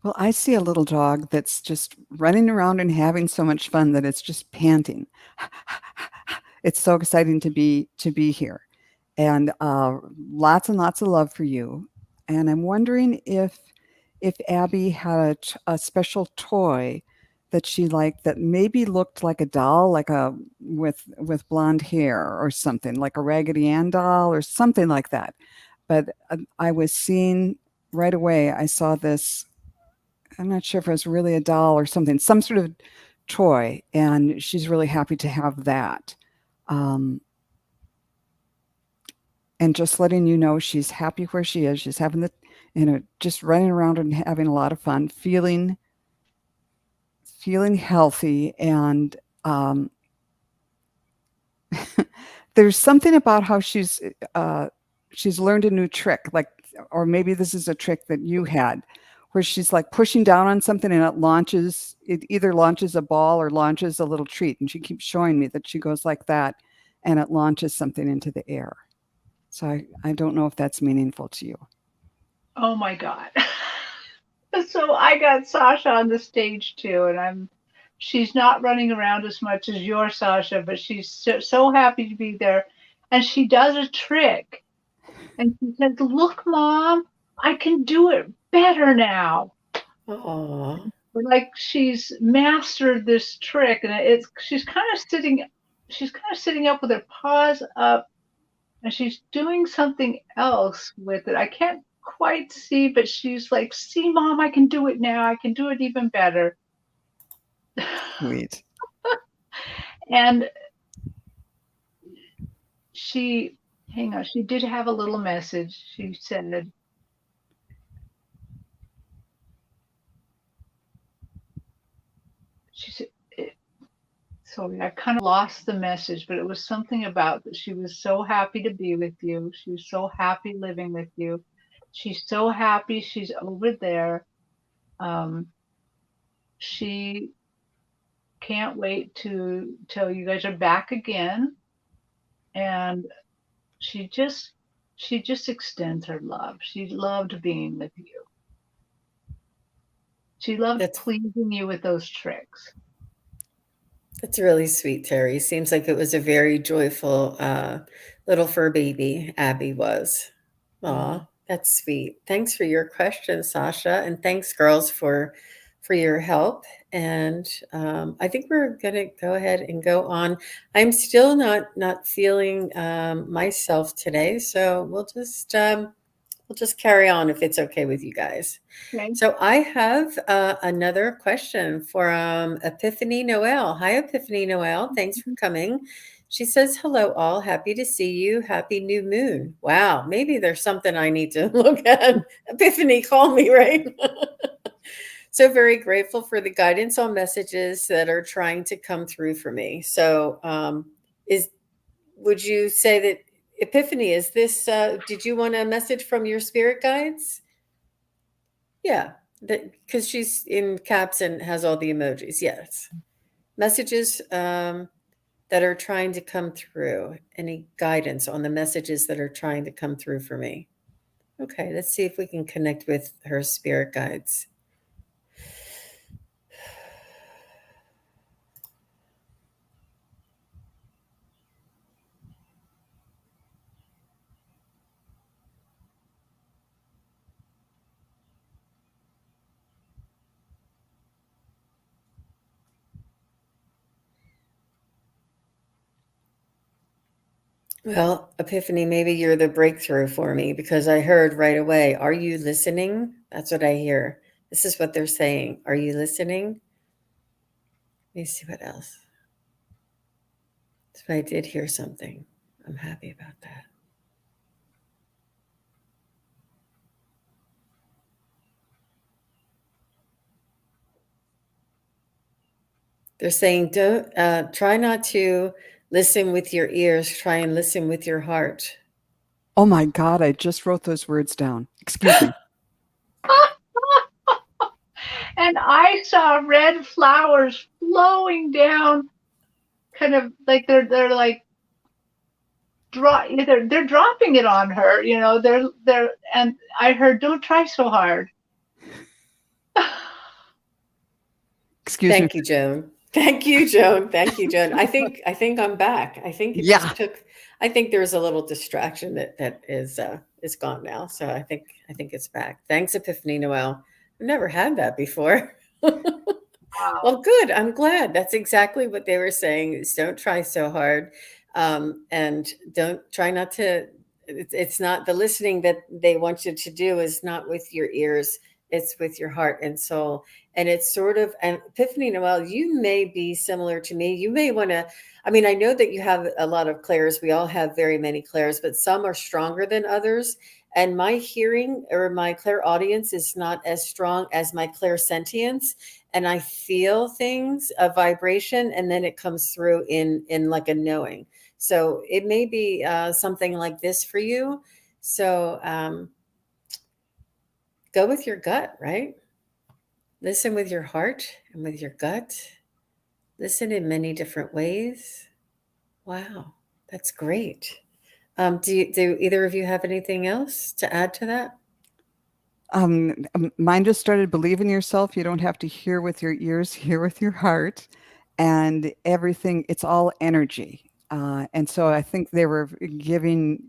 Well, I see a little dog that's just running around and having so much fun that it's just panting. It's so exciting to be here, and lots and lots of love for you. And I'm wondering if Abby had a special toy that she liked that maybe looked like a doll, like a with blonde hair or something, like a Raggedy Ann doll or something like that. But I was seeing right away. I saw this I'm not sure if it was really a doll or something, some sort of toy, and she's really happy to have that. Um, and just letting you know she's happy where she is. She's having just running around and having a lot of fun, feeling healthy, and um, there's something about how she's learned a new trick, like, or maybe this is a trick that you had, where she's like pushing down on something and it either launches a ball or launches a little treat. And she keeps showing me that she goes like that and it launches something into the air. So I don't know if that's meaningful to you. Oh my God. So I got Sasha on the stage too, and she's not running around as much as your Sasha, but she's so happy to be there. And she does a trick. And she says, "Look, Mom, I can do it better now." Oh, Like she's mastered this trick, and she's kind of sitting up with her paws up, and she's doing something else with it. I can't quite see, but she's like, "See, Mom, I can do it now. I can do it even better." Sweet. And she, hang on, she did have a little message. She said, sorry, I kind of lost the message, but it was something about that she was so happy to be with you. She was so happy living with you. She's so happy she's over there. Um, she can't wait to till you guys are back again. And she just she just extends her love. She loved being with you. She loved that's pleasing you with those tricks. that's really sweet, Terry. Seems like it was a very joyful little fur baby. Abby was. Yeah. Aw, that's sweet. Thanks for your question, Sasha, and thanks, girls, for your help. And I think we're gonna go ahead and go on. I'm still not feeling myself today, so we'll just carry on if it's okay with you guys. Okay. So I have another question from Epiphany Noel. Hi, Epiphany Noel. Thanks for coming. She says, hello, all. Happy to see you. Happy new moon. Wow. Maybe there's something I need to look at. Epiphany, call me, right? So very grateful for the guidance on messages that are trying to come through for me. So is would you say that Epiphany, is this, did you want a message from your spirit guides? Yeah, because she's in caps and has all the emojis. Yes. Messages that are trying to come through. Any guidance on the messages that are trying to come through for me? Okay, let's see if we can connect with her spirit guides. Well, Epiphany, maybe you're the breakthrough for me because I heard right away, are you listening? That's what I hear. This is what they're saying. Are you listening? Let me see what else. So I did hear something. I'm happy about that. They're saying, don't try not to listen with your ears, try and listen with your heart. Oh my God, I just wrote those words down. Excuse me. And I saw red flowers flowing down, kind of like they're like they're dropping it on her, they're and I heard, "Don't try so hard." Excuse me. Thank you, Joan. Thank you, Joan. Thank you, Joan. I think I'm back. I think it Yeah. just took. I think there was a little distraction that is gone now. So I think it's back. Thanks, Epiphany Noel. I've never had that before. Wow. Well, good. I'm glad. That's exactly what they were saying. Is don't try so hard, and don't try not to. It's not the listening that they want you to do is not with your ears. It's with your heart and soul. And it's sort of, and Epiphany Noel, you may be similar to me. You may want to, I mean, I know that you have a lot of clairs. We all have very many clairs, but some are stronger than others. And my hearing or my clairaudience is not as strong as my clairsentience. And I feel things, a vibration, and then it comes through in like a knowing. So it may be something like this for you. So go with your gut, right? Listen with your heart and with your gut. Listen in many different ways. Wow, that's great. Do either of you have anything else to add to that? Mine just started believe in yourself. You don't have to hear with your ears, hear with your heart, and everything. It's all energy. And so I think they were giving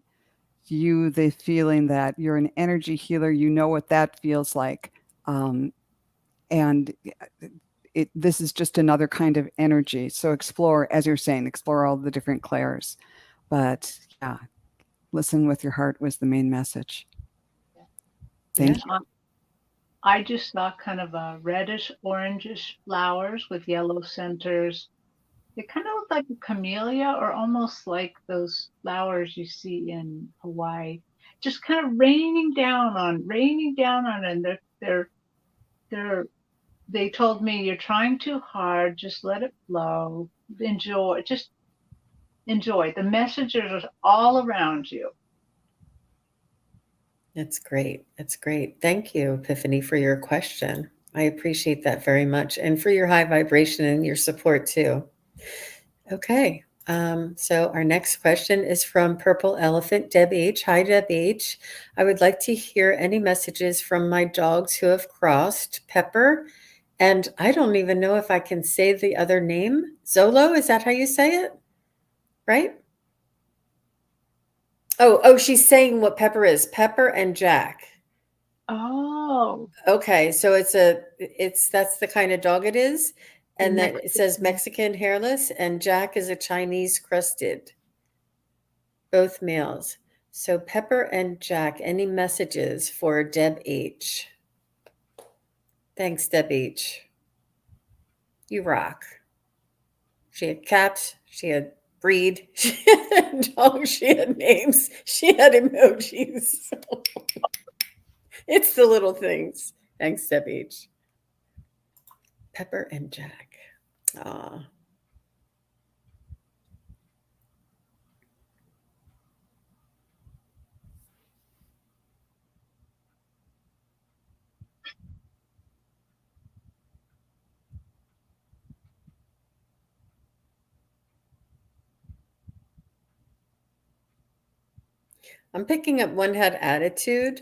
you the feeling that you're an energy healer. You know what that feels like. And this is just another kind of energy. So explore, as you're saying, explore all the different clairs. But yeah, listen with your heart was the main message. Thank you. I just saw kind of a reddish orangish flowers with yellow centers. They kind of look like a camellia or almost like those flowers you see in Hawaii. Just kind of raining down on, and they're they told me you're trying too hard, just let it flow. Enjoy, just enjoy. The messages are all around you. That's great. That's great. Thank you, Epiphany, for your question. I appreciate that very much, and for your high vibration and your support too. Okay. So our next question is from Purple Elephant, Deb H. Hi, Deb H. I would like to hear any messages from my dogs who have crossed Pepper. And I don't even know if I can say the other name. Zolo, is that how you say it? Right? Oh, she's saying what Pepper is. Pepper and Jack. Oh. Okay, so that's the kind of dog it is. And then it says Mexican hairless, and Jack is a Chinese crested. Both males. So Pepper and Jack, any messages for Deb H? Thanks, Deb H. You rock. She had cats, she had breed, she had dogs, she had names, she had emojis. It's the little things. Thanks, Deb H. Pepper and Jack. Aw. I'm picking up one had attitude.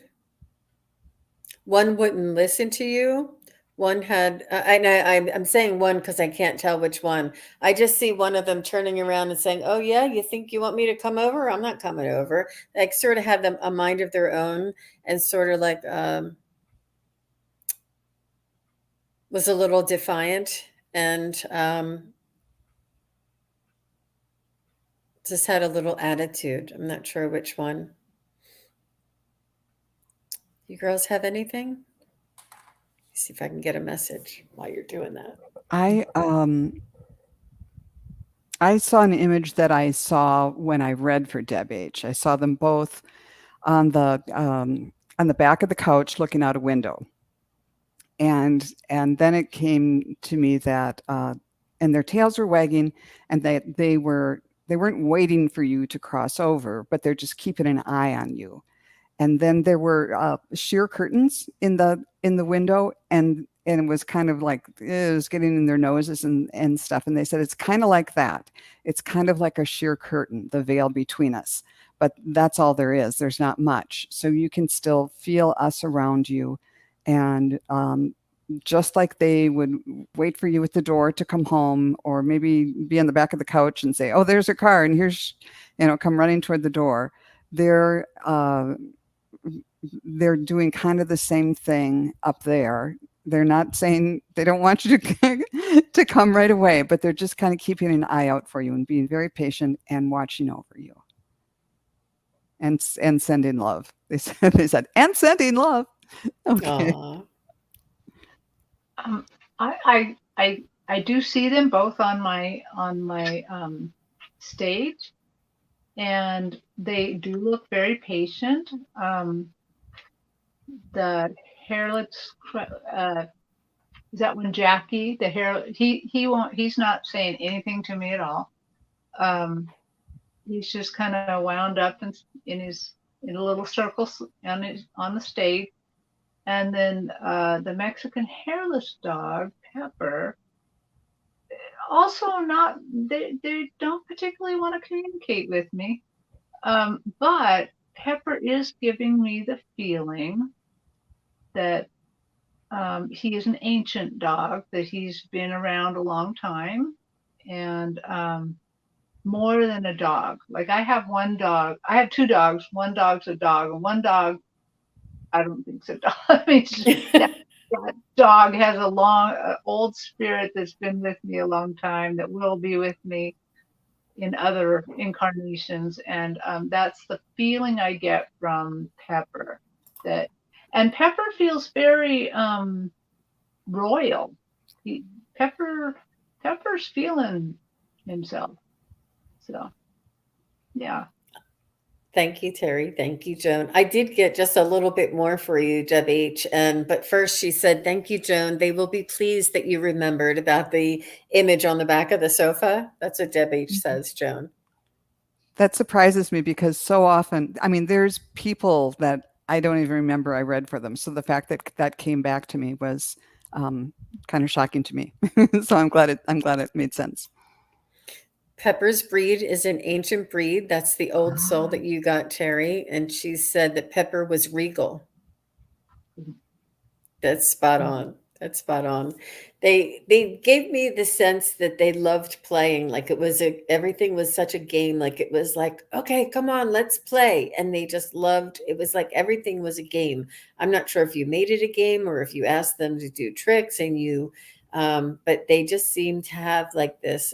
One wouldn't listen to you. One had, I'm saying one because I can't tell which one. I just see one of them turning around and saying, "Oh yeah, you think you want me to come over? I'm not coming over." Like sort of had them a mind of their own, and sort of like was a little defiant, and just had a little attitude. I'm not sure which one. You girls have anything? See if I can get a message while you're doing that. I saw an image that I saw when I read for Deb H. I saw them both on the back of the couch looking out a window. And then it came to me that and their tails were wagging, and they weren't waiting for you to cross over, but they're just keeping an eye on you. And then there were sheer curtains in the window, and it was kind of like it was getting in their noses and stuff. And they said it's kind of like that. It's kind of like a sheer curtain, the veil between us. But that's all there is. There's not much. So you can still feel us around you. And just like they would wait for you at the door to come home, or maybe be on the back of the couch and say, "Oh, there's a car, and here's," come running toward the door. They're doing kind of the same thing up there. They're not saying they don't want you to come right away, but they're just kind of keeping an eye out for you and being very patient and watching over you. And sending love. They said and sending love. Okay. Aww. Um, I do see them both on my stage, and they do look very patient. The hairless, is that when Jackie, the hair, he won't, he's not saying anything to me at all. He's just kind of wound up in a little circle on the stage. And then the Mexican hairless dog, Pepper, also not, they don't particularly want to communicate with me. But Pepper is giving me the feeling that he is an ancient dog, that he's been around a long time, and more than a dog. Like I have one dog, I have two dogs. One dog's a dog, and one dog, I don't think it's a dog. I mean, that dog has a long, old spirit that's been with me a long time, that will be with me in other incarnations, and that's the feeling I get from Pepper. That, and Pepper feels very royal. He, Pepper, Pepper's feeling himself. So, yeah. Thank you, Terry. Thank you, Joan. I did get just a little bit more for you, Deb H. But first she said, thank you, Joan. They will be pleased that you remembered about the image on the back of the sofa. That's what Deb H says, Joan. That surprises me because so often, I mean, there's people that I don't even remember I read for them. So the fact that that came back to me was kind of shocking to me. So I'm glad it made sense. Pepper's breed is an ancient breed. That's the old soul that you got, Terry. And she said that Pepper was regal. That's spot on. That's spot on. They gave me the sense that they loved playing. Like everything was such a game. Like it was like, okay, come on, let's play. And they just loved, it was like everything was a game. I'm not sure if you made it a game or if you asked them to do tricks and but they just seemed to have like this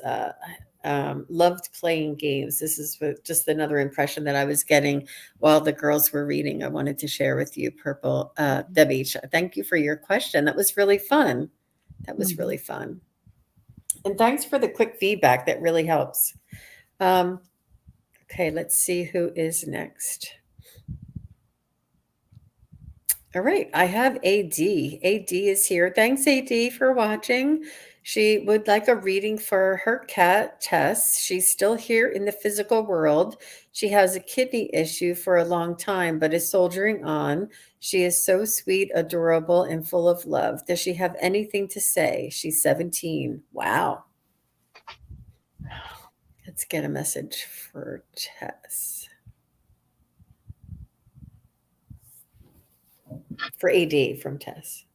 loved playing games. This is just another impression that I was getting while the girls were reading. I wanted to share with you, Purple Debbie. Thank you for your question. That was really fun. That was really fun. And thanks for the quick feedback. That really helps. Okay, let's see who is next. All right, I have AD. AD is here. Thanks, AD, for watching. She would like a reading for her cat, Tess. She's still here in the physical world. She has a kidney issue for a long time, but is soldiering on. She is so sweet, adorable, and full of love. Does she have anything to say? She's 17. Wow. Let's get a message for Tess. For AD from Tess.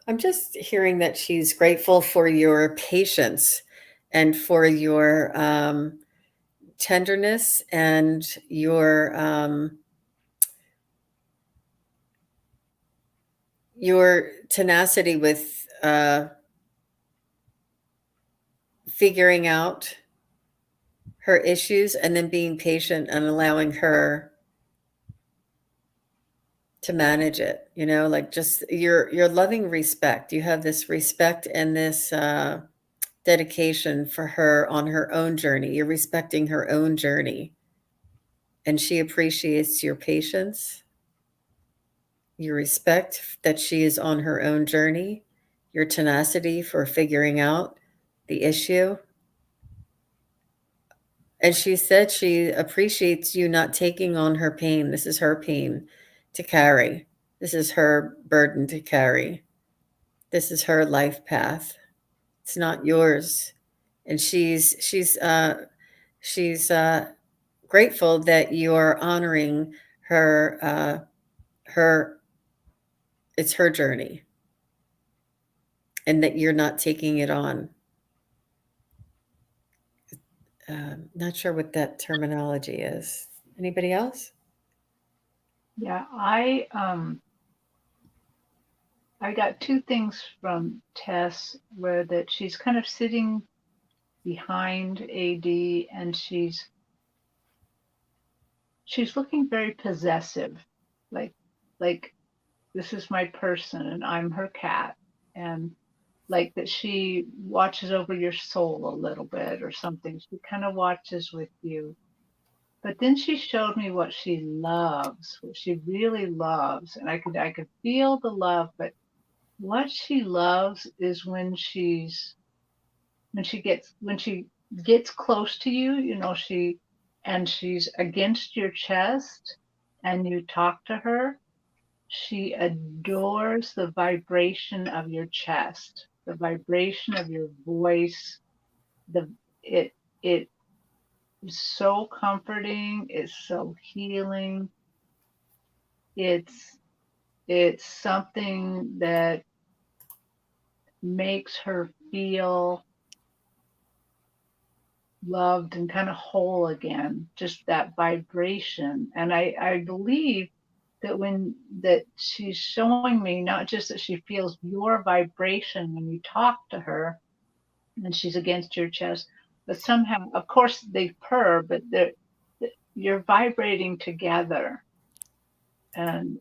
I'm just hearing that she's grateful for your patience and for your tenderness and your tenacity with figuring out her issues and then being patient and allowing her to manage it, like just your loving respect. You have this respect and this dedication for her on her own journey. You're respecting her own journey, and she appreciates your patience, your respect that she is on her own journey, your tenacity for figuring out the issue, And she said she appreciates you not taking on her pain. This is her pain to carry. This is her burden to carry. This is her life path. It's not yours. And she's grateful that you are honoring her it's her journey, and that you're not taking it on. Not sure what that terminology is. Anybody else? Yeah, I got two things from Tess where that she's kind of sitting behind AD and she's looking very possessive, like like this is my person and I'm her cat, and like that she watches over your soul a little bit or something. She kind of watches with you. But then she showed me what she loves, what she really loves, and I could feel the love, but what she loves is when she gets close to you, you know, she's against your chest and you talk to her. She adores the vibration of your chest, the vibration of your voice. The it it is so comforting, it's so healing. It's it's something that makes her feel loved and kind of whole again, just that vibration. And I believe that when that she's showing me not just that she feels your vibration when you talk to her and she's against your chest, but somehow, of course, they purr, but you're vibrating together, and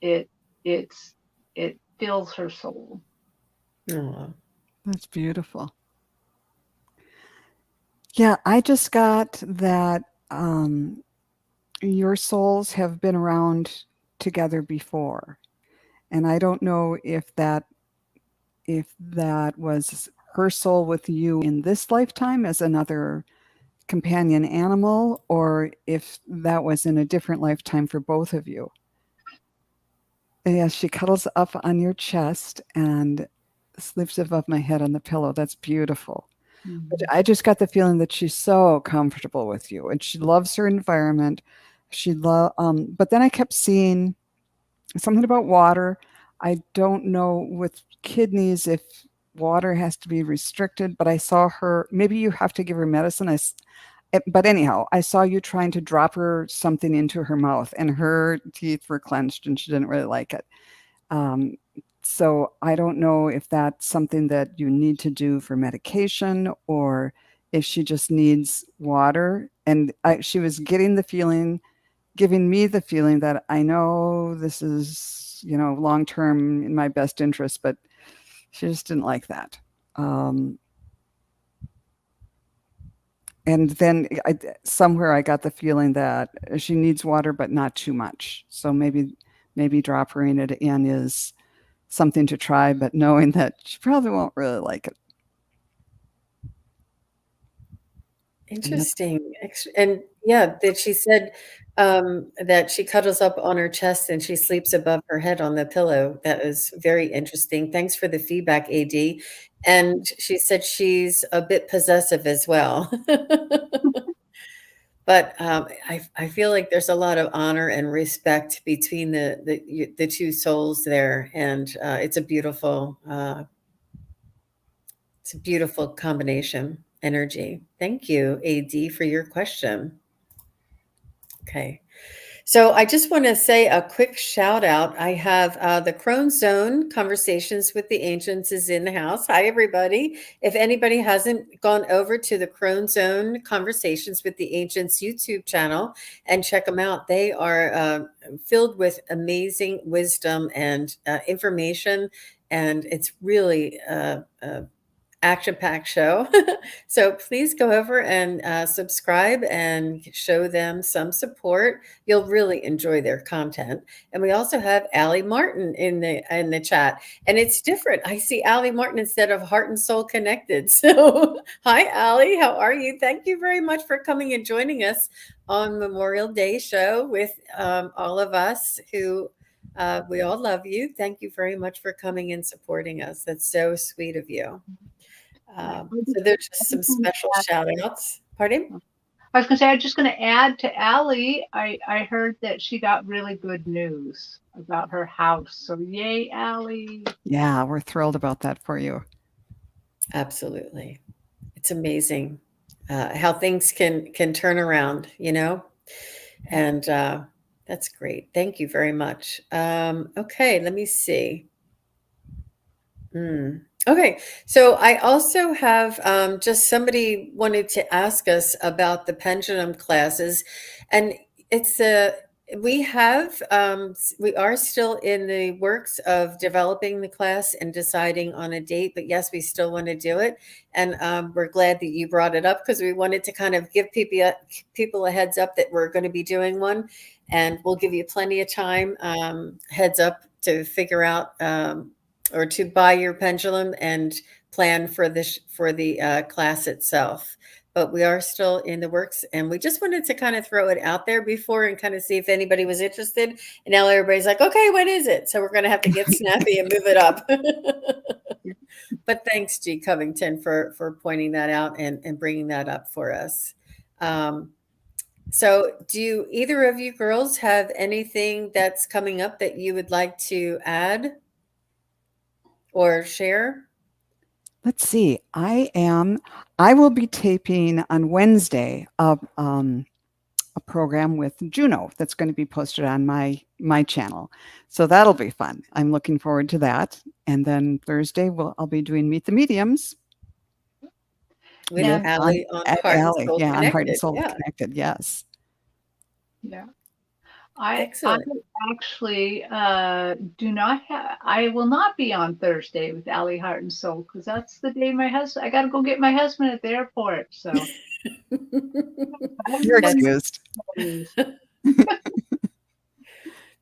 it it's it fills her soul. Oh, That's beautiful. Yeah, I just got that your souls have been around together before. And I don't know if that was her soul with you in this lifetime as another companion animal, or if that was in a different lifetime for both of you. Yeah, she cuddles up on your chest and sleeps above my head on the pillow. That's beautiful. But Mhm. I just got the feeling that she's so comfortable with you and she loves her environment. But then I kept seeing something about water. I don't know with kidneys if water has to be restricted, but I saw her. Maybe you have to give her medicine. But anyhow, I saw you trying to drop her something into her mouth, and her teeth were clenched, and she didn't really like it. Um, so I don't know if that's something that you need to do for medication or if she just needs water. And she was giving me the feeling that I know this is, long term in my best interest, but she just didn't like that. Um, and then somewhere I got the feeling that she needs water, but not too much. So maybe dropping it in is something to try, but knowing that she probably won't really like it. And interesting. And yeah, that she said that she cuddles up on her chest and she sleeps above her head on the pillow. That was very interesting. Thanks for the feedback, AD. And she said she's a bit possessive as well. But I feel like there's a lot of honor and respect between the two souls there, and it's a beautiful combination energy. Thank you, AD, for your question. Okay. So I just want to say a quick shout out. I have the Crone Zone Conversations with the Ancients is in the house. Hi, everybody. If anybody hasn't gone over to the Crone Zone Conversations with the Ancients YouTube channel and check them out, they are filled with amazing wisdom and information. And it's really action-packed show. So please go over and subscribe and show them some support. You'll really enjoy their content. And we also have Allie Martin in the chat, and it's different. I see Allie Martin instead of Heart and Soul Connected. So hi, Allie, how are you? Thank you very much for coming and joining us on Memorial Day show with all of us who we all love you. Thank you very much for coming and supporting us. That's so sweet of you. So there's just some special shout outs. Pardon? I was going to say, I'm just going to add to Allie. I heard that she got really good news about her house. So yay, Allie. Yeah, we're thrilled about that for you. Absolutely. It's amazing how things can turn around, you know? And that's great. Thank you very much. Okay, let me see. Okay, so I also have just somebody wanted to ask us about the pendulum classes, and it's we are still in the works of developing the class and deciding on a date, but yes, we still want to do it, and we're glad that you brought it up because we wanted to kind of give people a heads up that we're going to be doing one, and we'll give you plenty of time heads up to figure out. Or to buy your pendulum and plan for the class itself. But we are still in the works, and we just wanted to kind of throw it out there before and kind of see if anybody was interested. And now everybody's like, okay, when is it? So we're going to have to get snappy and move it up. But thanks, G. Covington, for pointing that out and bringing that up for us. So do either of you girls have anything that's coming up that you would like to add or share? Let's see. I will be taping on Wednesday a program with Juno that's going to be posted on my channel. So that'll be fun. I'm looking forward to that. And then Thursday I'll be doing Meet the Mediums. With Allie on Heart and Soul on Connected. Heart and Soul Connected, yes. Yeah. Excellent. I actually I will not be on Thursday with Allie Heart and Soul because that's the day I got to go get my husband at the airport. So you're excused.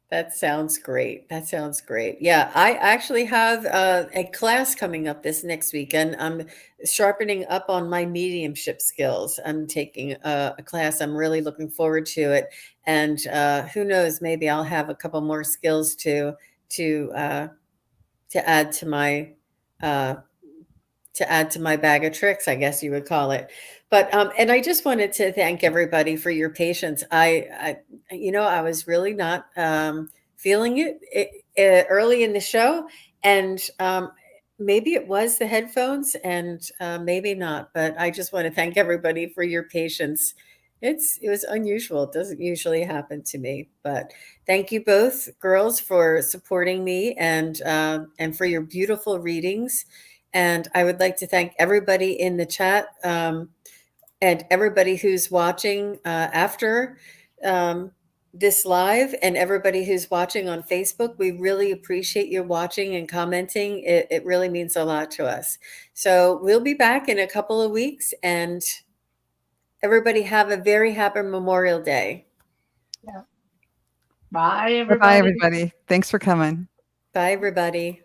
That sounds great. That sounds great. Yeah, I actually have a class coming up this next weekend. I'm sharpening up on my mediumship skills. I'm taking a class. I'm really looking forward to it. And who knows, maybe I'll have a couple more skills to add to my bag of tricks, I guess you would call it. But and I just wanted to thank everybody for your patience. I was really not feeling it early in the show, and maybe it was the headphones, and maybe not. But I just want to thank everybody for your patience. It was unusual. It doesn't usually happen to me, but thank you both, girls, for supporting me and for your beautiful readings. And I would like to thank everybody in the chat and everybody who's watching after this live and everybody who's watching on Facebook. We really appreciate you watching and commenting. It really means a lot to us. So we'll be back in a couple of weeks, and everybody have a very happy Memorial Day. Yeah. Bye, everybody. Bye, everybody. Thanks for coming. Bye, everybody.